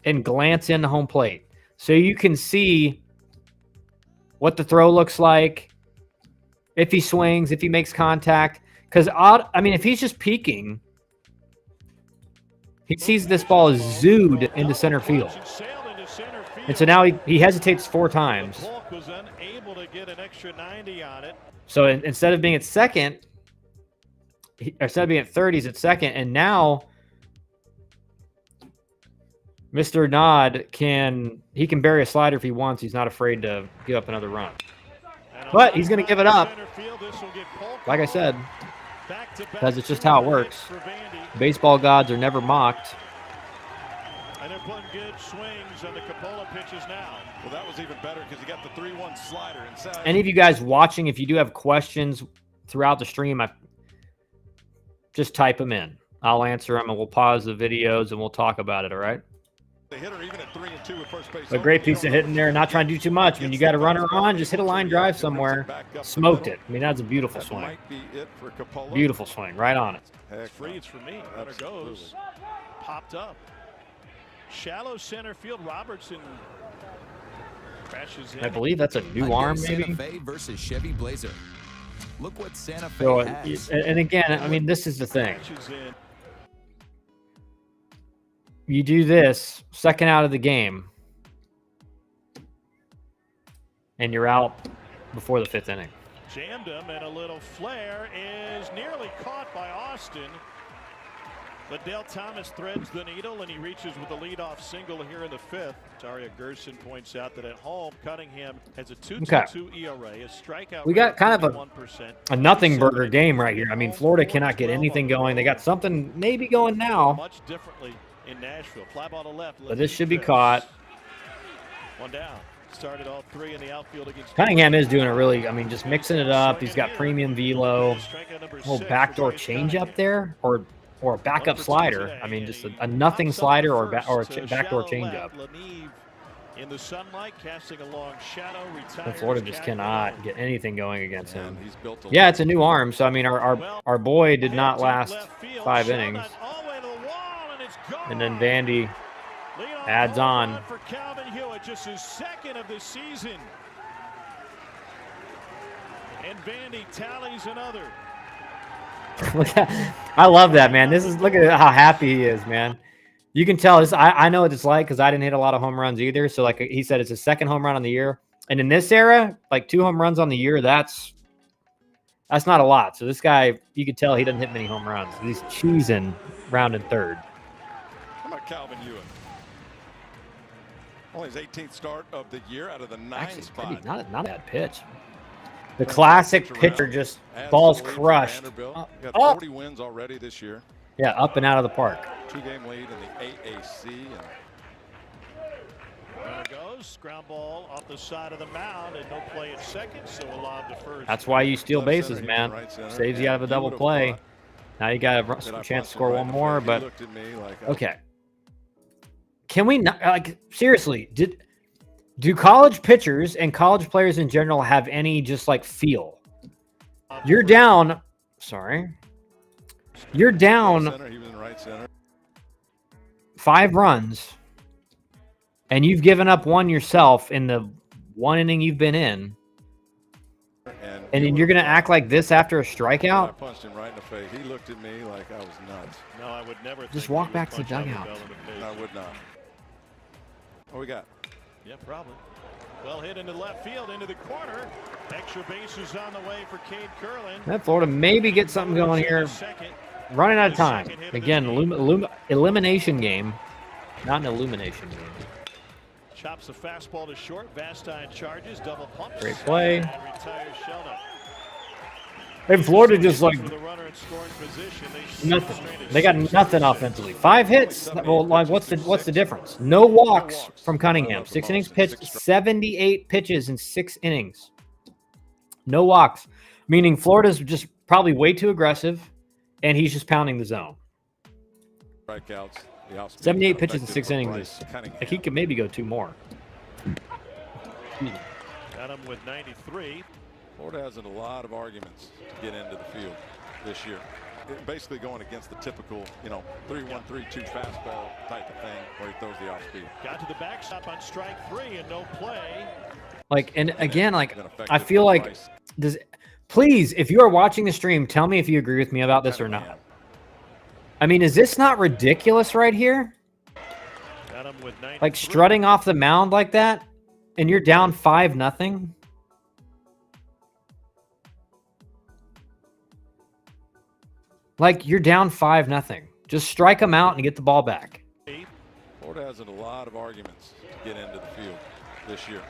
and glance into home plate so you can see what the throw looks like, if he swings, if he makes contact. Because, I mean, if he's just peeking, he sees this ball is zooed into center field. And so now he hesitates 4 times. So instead of being at second, instead of being at third, he's at second. And now Mr. Nod can bury a slider if he wants. He's not afraid to give up another run. But he's going to give it up, like I said, because it's just how it works. Baseball gods are never mocked. And they're putting good swings on the Coppola pitches now. Well, that was even better because he got the 3-1 slider inside. Any of you guys watching, if you do have questions throughout the stream, just type them in. I'll answer them, and we'll pause the videos, and we'll talk about it, all right? The hitter even at 3-2 at first base. A great piece of hitting there, not trying to do too much. When you got a runner on, just hit a line drive somewhere. Smoked it. I mean, that's a beautiful swing. Might be it for Coppola. Beautiful swing, right on it. Freeze for me. Runner goes. Popped up. Shallow center field. Robertson crashes in. I believe that's a new arm, maybe. Santa Fe versus Chevy Blazer. Look what Santa Fe So, has. and again, I mean, this is the thing. You do this second out of the game, and you're out before the 5th inning. Jammed him, and a little flare is nearly caught by Austin. But Dale Thomas threads the needle, and he reaches with a leadoff single here in the 5th. Taria Gerson points out that at home, Cunningham has a 2.22 ERA, a strikeout. We got kind of 1%, a nothing burger game right here. I mean, Florida cannot get anything going. They got something maybe going now. Much differently in Nashville. Fly ball to left. But this should be caught. One down. Started all 3 in the outfield against Cunningham is doing it really. I mean, just mixing it up. He's got premium velo. Little backdoor change up there, or a backup slider. I mean, just a nothing slider or a backdoor changeup. In the sunlight, casting a long shadow. And Florida just cannot get anything going against him. Yeah, it's a new arm. So I mean, our boy did not last 5 innings. And then Vandy adds on. For Calvin Hewitt, just his 2nd of the season. And Vandy tallies another. I love that, man. Look at how happy he is, man. You can tell this. I know what it's like because I didn't hit a lot of home runs either. So like he said, it's his 2nd home run on the year. And in this era, like 2 home runs on the year, that's not a lot. So this guy, you could tell he doesn't hit many home runs. He's choosing round and 3rd. How about Calvin Hewitt? Only his 18th start of the year out of the 9 spot. Not a bad pitch. The classic pitcher, just balls crushed. Got 40 wins already this year. Yeah, up and out of the park. 2-game lead in the AAC. There goes ground ball off the side of the mound, and no play at second, so a lob to first. That's why you steal bases, man. Saves you out of a double play. Now you got a chance to score one more, but okay. Can we not, like, seriously, do college pitchers and college players in general have any just like feel? You're down. Sorry. You're down 5 runs, and you've given up 1 yourself in the 1 inning you've been in. And then you're going to act like this after a strikeout? I punched him right in the face. He looked at me like I was nuts. No, I would never. Just walk back to the dugout. No, I would not. What we got? Yeah, probably. Well hit into left field, into the corner. Extra bases on the way for Cade Curlin. That Florida maybe get something going here. Running out of time. Again, elimination game, not an illumination game. Chops the fastball to short. Vastine charges, double pumps. Great play. And retires Sheldon. And Florida just like nothing. They got nothing offensively. 5 hits. Well, like what's the difference? No walks from Cunningham. 6 innings pitched, 78 pitches in 6 innings. No walks, meaning Florida's just probably way too aggressive, and he's just pounding the zone. Strikeouts. 78 pitches in 6 innings. Like he could maybe go 2 more. Got him with 93. Florida has a lot of arguments to get into the field this year. Basically going against the typical, 3-1, 3-2 fastball type of thing where he throws the off speed. Got to the backstop on strike 3 and no play. Like, and again, like I feel like please, if you are watching the stream, tell me if you agree with me about this or not. I mean, is this not ridiculous right here? Got him with 93. Like strutting off the mound like that, and you're down 5-0. Like you're down 5-0. Just strike them out and get the ball back. Florida has a lot of arguments to get into the field this year.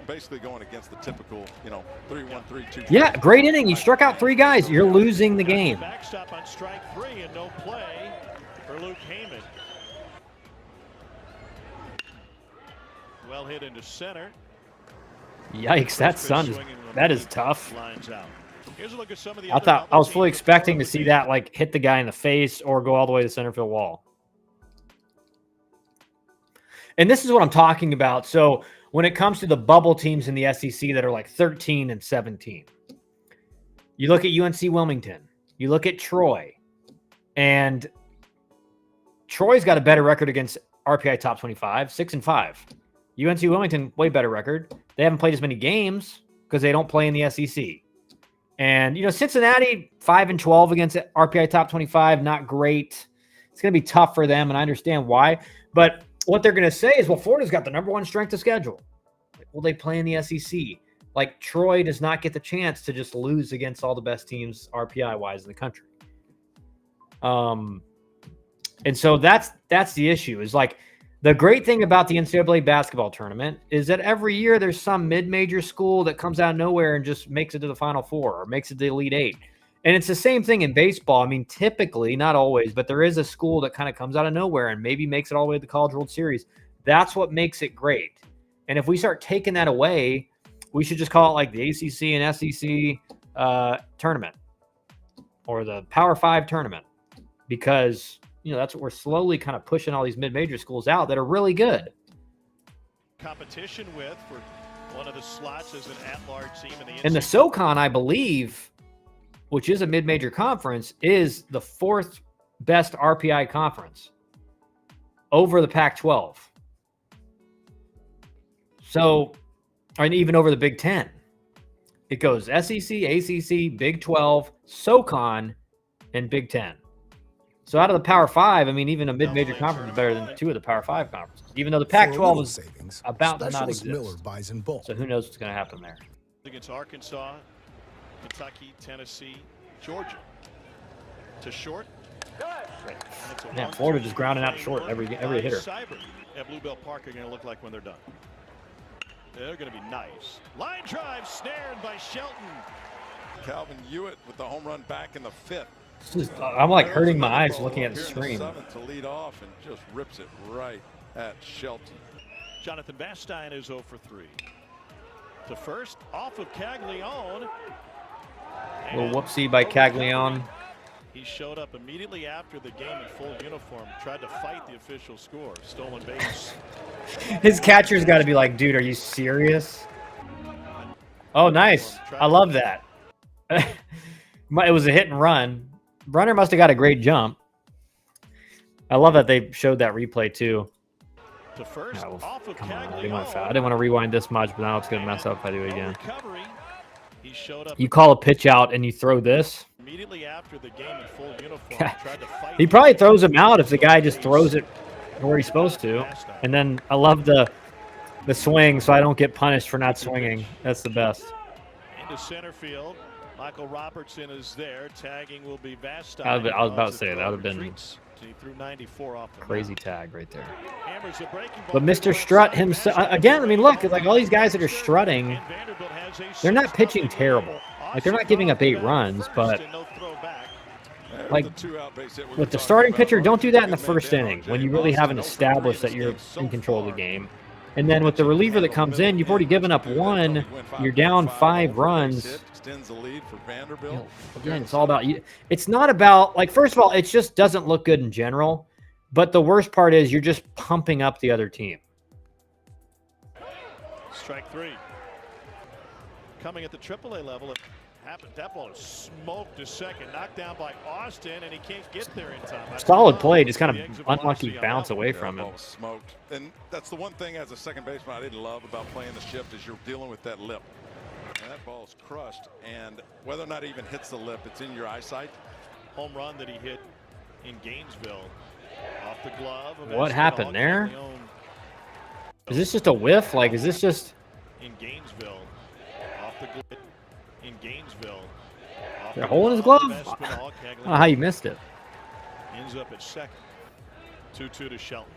Basically going against the typical, 3-1, 3-2. Yeah, great inning. You struck out 3 guys. You're losing the game. Backstop on strike 3 and no play for Luke Heyman. Well hit into center. Yikes, that is tough. Lines out. Here's a look at some of the I was fully expecting to see that like hit the guy in the face or go all the way to the center field wall. And this is what I'm talking about. So when it comes to the bubble teams in the SEC that are like 13 and 17, you look at UNC Wilmington, you look at Troy, and Troy's got a better record against RPI top 25, 6-5. UNC Wilmington, way better record. They haven't played as many games because they don't play in the SEC. And, Cincinnati, 5-12 against RPI top 25, not great. It's going to be tough for them, and I understand why. But what they're going to say is, well, Florida's got the #1 strength of schedule. Well, they play in the SEC. Like, Troy does not get the chance to just lose against all the best teams RPI-wise in the country. And so that's the issue. Is like the great thing about the NCAA basketball tournament is that every year there's some mid-major school that comes out of nowhere and just makes it to the Final Four or makes it to the Elite Eight. And it's the same thing in baseball. I mean, typically, not always, but there is a school that kind of comes out of nowhere and maybe makes it all the way to the College World Series. That's what makes it great. And if we start taking that away, we should just call it like the ACC and SEC tournament or the Power 5 tournament, because that's what we're slowly kind of pushing all these mid-major schools out that are really good. Competition with for one of the slots as an at-large team in the And the SoCon, I believe, which is a mid-major conference, is the 4th best RPI conference over the Pac-12. So, and even over the Big Ten. It goes SEC, ACC, Big 12, SoCon, and Big Ten. So out of the Power 5, I mean, even a mid-major conference is better than 2 of the Power 5 conferences, even though the Pac-12 is about to not exist. So who knows what's going to happen there. Against Arkansas, Kentucky, Tennessee, Georgia. To short. Man, Florida just grounding out short every hitter. Cyber at Bluebell Park are going to look like when they're done. They're going to be nice. Line drive snared by Shelton. Calvin Hewitt with the home run back in the 5th. I'm like hurting my eyes looking at the screen. To lead off and just rips it right at Shelton. Jonathan Bastine is 0 for 3. To first, off of Caglione. A little whoopsie by Caglione. He showed up immediately after the game in full uniform, tried to fight the official score. Stolen base. His catcher's got to be like, dude, are you serious? Oh, nice. I love that. It was a hit and run. Runner must have got a great jump. I love that they showed that replay too. To first, off of come on, I didn't want to rewind this much, but now it's going to mess up if I do it again. He showed up you call a pitch out and you throw this. Immediately after the game in full uniform, tried to fight. He probably throws him out if the guy just throws it where he's supposed to. And then I love the swing, so I don't get punished for not swinging. That's the best. Into center field. Michael Robertson is there. Tagging will be Vastine. I was about to say that would have been he threw 94 off the crazy tag right there. But But Mr. Strut himself, again, I mean, look, like all these guys that are strutting, they're not pitching terrible. Like they're not giving up 8 runs, but like with the starting pitcher, don't do that in the first inning when you really haven't established that you're in control of the game. And then with the reliever that comes in, you've already given up 1. You're down 5 runs. Extends the lead for Vanderbilt. Again, it's all about you. It's not about, like, first of all, it just doesn't look good in general. But the worst part is you're just pumping up the other team. Strike 3. Coming at the AAA level, it happened. That ball is smoked to second, knocked down by Austin, and he can't get there in time. Solid play, just kind of unlucky bounce away from it. Smoked. And that's the one thing as a second baseman I didn't love about playing the shift is you're dealing with that lip. And that ball's crushed, and whether or not it even hits the lip, it's in your eyesight. Home run that he hit in Gainesville off the glove. What happened there? Is this just a whiff? Like, is this just in Gainesville off the glove? In Gainesville, they're holding his glove. I don't know how you missed it. Ends up at second. 2-2 to Shelton.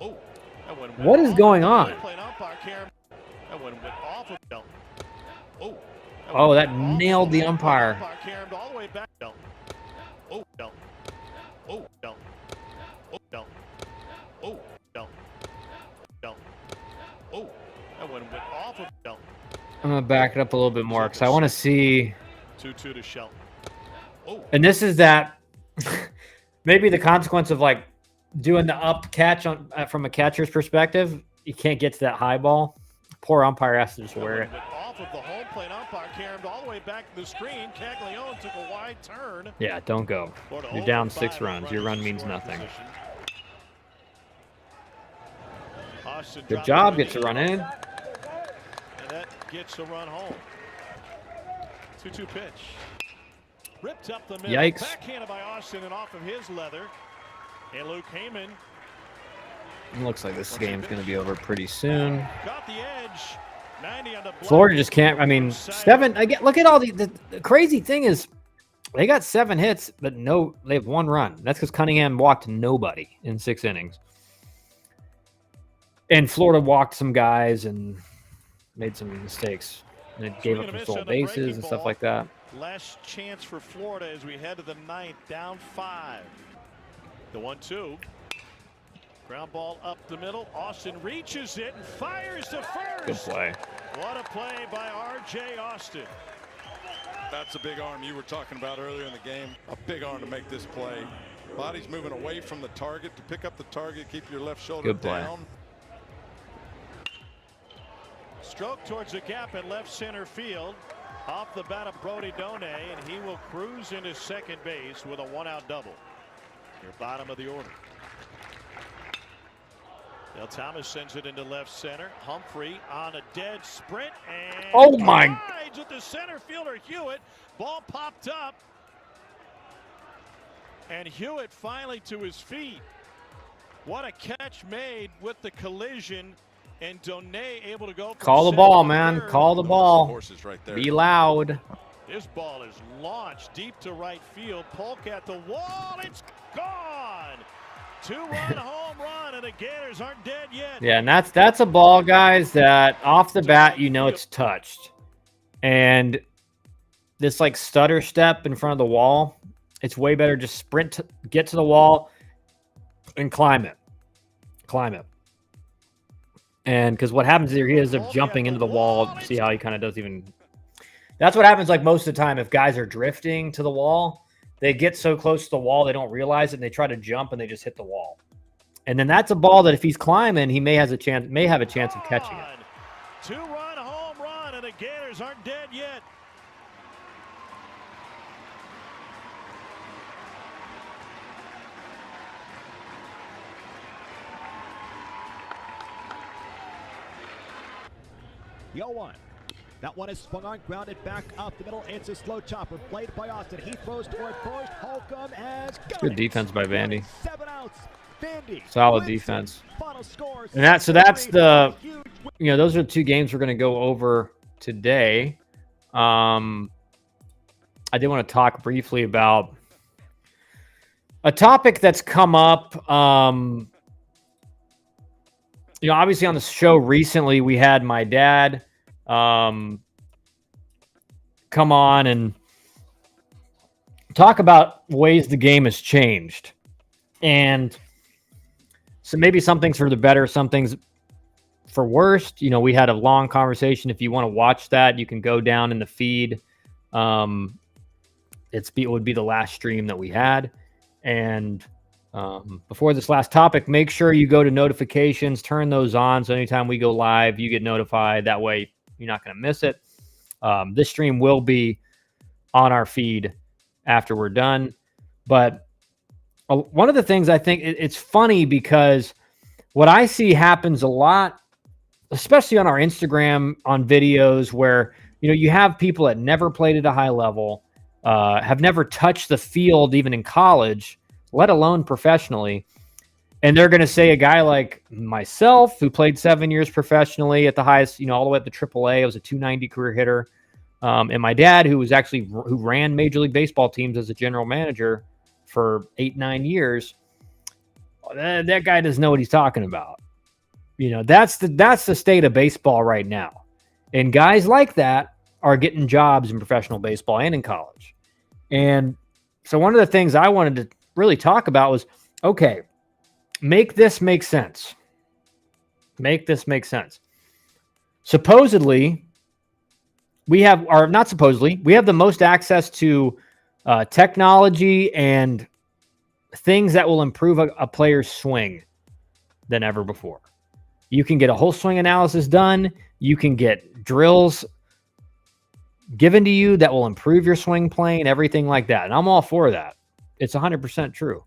Oh, that one what is going on? That one went off of Shelton. Oh, that nailed the umpire. All the way back. Shelton. Oh, Shelton. Oh, Shelton. Oh, Shelton. Oh, Shelton. Shelton. Oh, that one went off of Shelton. I'm going to back it up a little bit more because I want to see. 2-2 to Shelton. Oh. And this is that maybe the consequence of like doing the up catch on from a catcher's perspective. You can't get to that high ball. Poor umpire has to just wear it. Off of the home plate, umpire carried all the way back to the screen. Caglione took a wide turn. Yeah, don't go. You're down 6 runs. Your run means nothing. Good job. Gets a run in. And that gets a run home. 2-2 pitch. Ripped up the middle. Yikes. Backhanded by Austin and off of his leather. And Luke Heyman. It looks like this game's going to be over pretty soon. Got the edge. 90 on the Florida just can't. I mean, 7. Again, look at all the crazy thing is They got 7 hits, but they have 1 run. That's because Cunningham walked nobody in 6 innings. And Florida walked some guys and made some mistakes. And it gave up some stolen bases and stuff like that. Last chance for Florida as we head to the 9th, down 5. The 1-2. Ground ball up the middle. Austin reaches it and fires to first. Good play. What a play by R.J. Austin. That's a big arm you were talking about earlier in the game. A big arm to make this play. Body's moving away from the target to pick up the target, keep your left shoulder down. Stroke towards the gap in left center field. Off the bat of Brody Donay, and he will cruise into second base with a 1-out double. Your bottom of the order. Dale Thomas sends it into left center. Humphrey on a dead sprint and rides with the center fielder Hewitt. Ball popped up, and Hewitt finally to his feet. What a catch made with the collision, and Donay able to go. Call the ball, man. Call the ball. Horses right there. Be loud. This ball is launched deep to right field. Polk at the wall. It's gone. 2-run home run, and the Gators aren't dead yet. Yeah, and that's a ball, guys, that off the bat you know it's touched. And this like stutter step in front of the wall, it's way better just sprint, get to the wall, and climb it. Climb it. And because what happens here, he ends up jumping into the wall. See how he kind of doesn't even. That's what happens like most of the time if guys are drifting to the wall. They get so close to the wall, they don't realize it, and they try to jump, and they just hit the wall. And then that's a ball that if he's climbing, he may have a chance of catching it. 2-run home run, and the Gators aren't dead yet. The 0-1. That one is swung on, grounded back up the middle. It's a slow chopper played by Austin. He throws toward first. Holcomb has got Good it. defense by Vandy. 7 outs. Vandy. Solid defense. Final score, And that's the those are the 2 games we're going to go over today. I did want to talk briefly about a topic that's come up. Obviously on the show recently we had my dad come on and talk about ways the game has changed. And so maybe some things for the better, some things for worse. We had a long conversation. If you want to watch that, you can go down in the feed. It would be the last stream that we had. And before this last topic, make sure you go to notifications, turn those on. So anytime we go live, you get notified. That way you're not going to miss it. This stream will be on our feed after we're done. But one of the things I think it's funny because what I see happens a lot, especially on our Instagram, on videos where, you have people that never played at a high level, have never touched the field even in college, let alone professionally. And they're going to say a guy like myself, who played 7 years professionally at the highest, all the way up to AAA, I was a 290 career hitter. And my dad, who ran Major League Baseball teams as a general manager for 8-9 years, that guy doesn't know what he's talking about. That's the state of baseball right now. And guys like that are getting jobs in professional baseball and in college. And so one of the things I wanted to really talk about was, okay, make this make sense. Make this make sense. Supposedly, we have the most access to technology and things that will improve a player's swing than ever before. You can get a whole swing analysis done. You can get drills given to you that will improve your swing plane, everything like that. And I'm all for that. It's 100% true.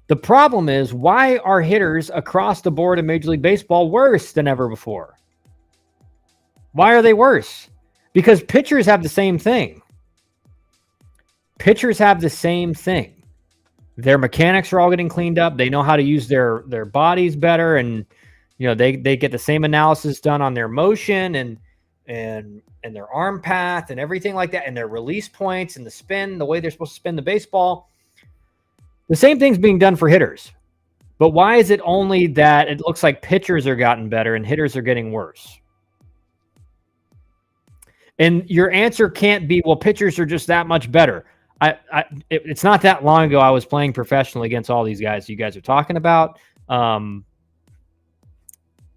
The problem is, why are hitters across the board in Major League Baseball worse than ever before? Why are they worse? Because pitchers have the same thing. Pitchers have the same thing. Their mechanics are all getting cleaned up. They know how to use their bodies better, and they get the same analysis done on their motion and and their arm path and everything like that, and their release points and the spin, the way they're supposed to spin the baseball. The same thing's being done for hitters. But why is it only that it looks like pitchers are gotten better and hitters are getting worse? And your answer can't be, well, pitchers are just that much better. It's not that long ago I was playing professionally against all these guys you guys are talking about.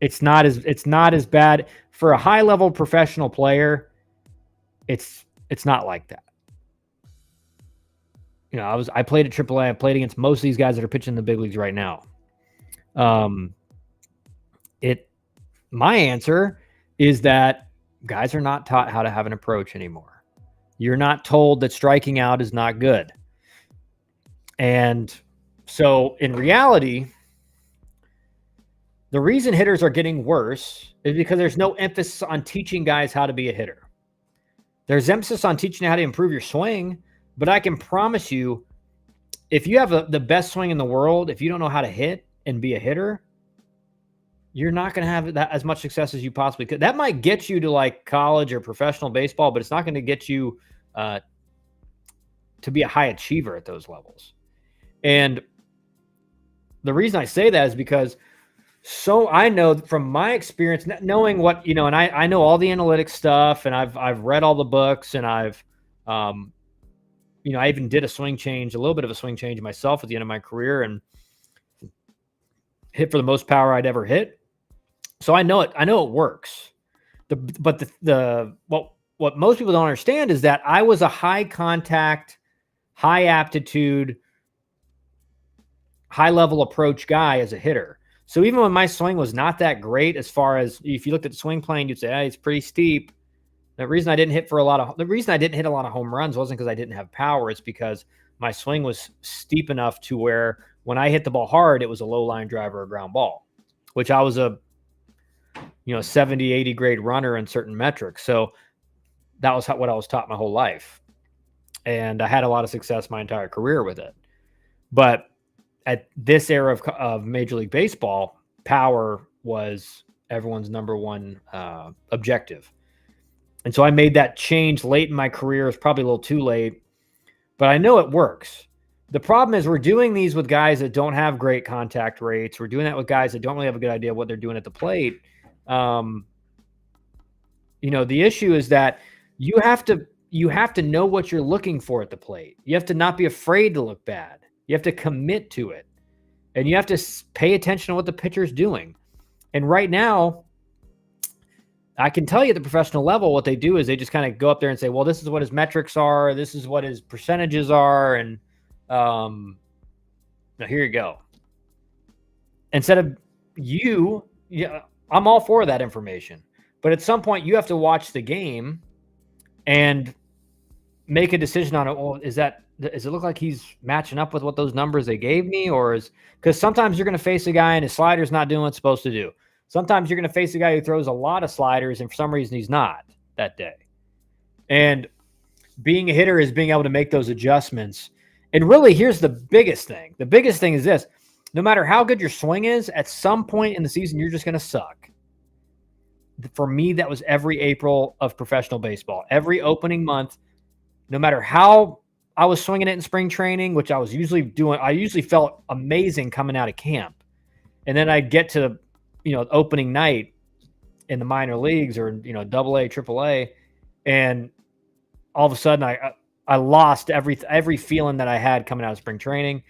It's not as bad for a high-level professional player. It's not like that. You know, I played at AAA. I played against most of these guys that are pitching in the big leagues right now. My answer is that guys are not taught how to have an approach anymore. You're not told that striking out is not good. And so in reality, the reason hitters are getting worse is because there's no emphasis on teaching guys how to be a hitter. There's emphasis on teaching you how to improve your swing, but I can promise you, if you have the best swing in the world, if you don't know how to hit and be a hitter, you're not going to have that as much success as you possibly could. That might get you to like college or professional baseball, but it's not going to get you to be a high achiever at those levels. And the reason I say that is because I know from my experience, knowing what, you know, and I know all the analytics stuff, and I've read all the books, and I've, you know, I even did a little bit of a swing change myself at the end of my career, and hit for the most power I'd ever hit. So I know it works. But what most people don't understand is that I was a high contact, high aptitude, high level approach guy as a hitter. So even when my swing was not that great, as far as if you looked at the swing plane, you'd say, hey, it's pretty steep. The reason I didn't hit a lot of home runs wasn't because I didn't have power. It's because my swing was steep enough to where when I hit the ball hard, it was a low line driver or ground ball, which I was a 70, 80 grade runner in certain metrics. So that was what I was taught my whole life. And I had a lot of success my entire career with it. But at this era of Major League Baseball, power was everyone's number one objective. And so I made that change late in my career. It's probably a little too late, but I know it works. The problem is we're doing these with guys that don't have great contact rates. We're doing that with guys that don't really have a good idea of what they're doing at the plate. The issue is that you have to know what you're looking for at the plate. You have to not be afraid to look bad. You have to commit to it, and you have to pay attention to what the pitcher's doing. And right now, I can tell you at the professional level, what they do is they just kind of go up there and say, well, this is what his metrics are. This is what his percentages are. And now here you go. Instead of I'm all for that information. But at some point, you have to watch the game and make a decision on it. Well, does it look like he's matching up with what those numbers they gave me? Or because sometimes you're going to face a guy and his slider's not doing what it's supposed to do. Sometimes you're going to face a guy who throws a lot of sliders, and for some reason he's not that day. And being a hitter is being able to make those adjustments. And really, here's the biggest thing. The biggest thing is this. No matter how good your swing is, at some point in the season, you're just going to suck. For me, that was every April of professional baseball. Every opening month, no matter how I was swinging it in spring training, which I was usually doing, I usually felt amazing coming out of camp. And then I'd get to opening night in the minor leagues or, AA, AAA. And all of a sudden I lost every feeling that I had coming out of spring training.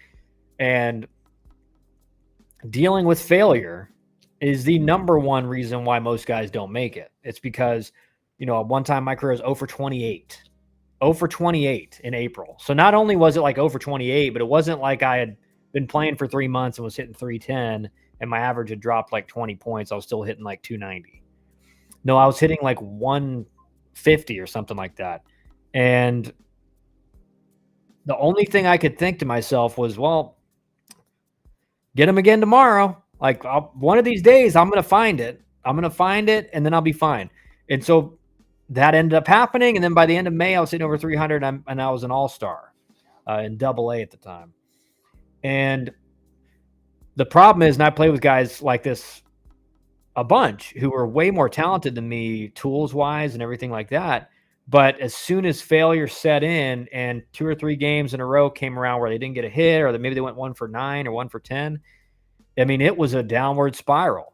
And dealing with failure is the number one reason why most guys don't make it. It's because, at one time my career was 0 for 28. 0 for 28 in April. So not only was it like 0 for 28, but it wasn't like I had been playing for 3 months and was hitting 310 and my average had dropped like 20 points. I was still hitting like 290. No, I was hitting like 150 or something like that. And the only thing I could think to myself was, well, get him again tomorrow. Like one of these days, I'm going to find it. And then I'll be fine. And so that ended up happening. And then by the end of May, I was hitting over 300 and I was an all-star in AA at the time. And the problem is, and I play with guys like this a bunch who were way more talented than me, tools wise and everything like that. But as soon as failure set in and 2 or 3 games in a row came around where they didn't get a hit, or maybe they went 1 for 9 or 1 for 10, I mean, it was a downward spiral.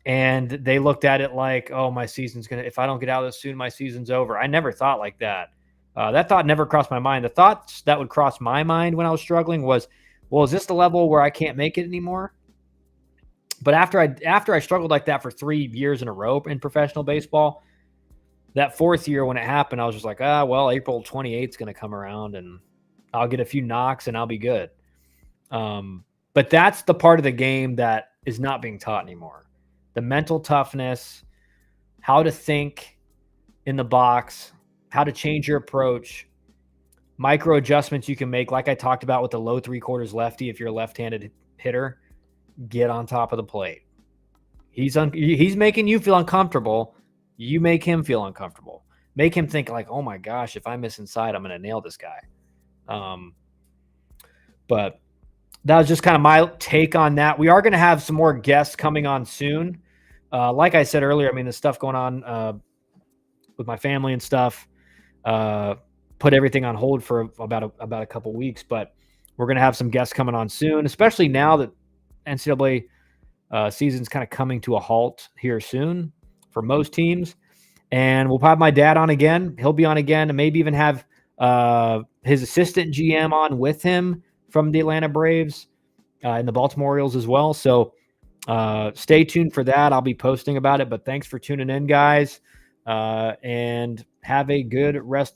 And they looked at it like, oh, my season's going to, if I don't get out of this soon, my season's over. I never thought like that. That thought never crossed my mind. The thoughts that would cross my mind when I was struggling was, well, is this the level where I can't make it anymore? But after I struggled like that for 3 years in a row in professional baseball, that 4th year when it happened, I was just like, well, April 28th is going to come around and I'll get a few knocks and I'll be good. But that's the part of the game that is not being taught anymore. The mental toughness, how to think in the box, how to change your approach, micro adjustments you can make. Like I talked about with the low 3/4 lefty, if you're a left-handed hitter, get on top of the plate. He's making you feel uncomfortable. You make him feel uncomfortable. Make him think like, oh my gosh, if I miss inside, I'm going to nail this guy. But that was just kind of my take on that. We are going to have some more guests coming on soon. Like I said earlier, I mean, the stuff going on with my family and stuff put everything on hold for about a couple weeks. But we're going to have some guests coming on soon, especially now that NCAA season's kind of coming to a halt here soon for most teams. And we'll have my dad on again. He'll be on again, and maybe even have his assistant GM on with him from the Atlanta Braves and the Baltimore Orioles as well. So stay tuned for that. I'll be posting about it. But thanks for tuning in, guys, and have a good rest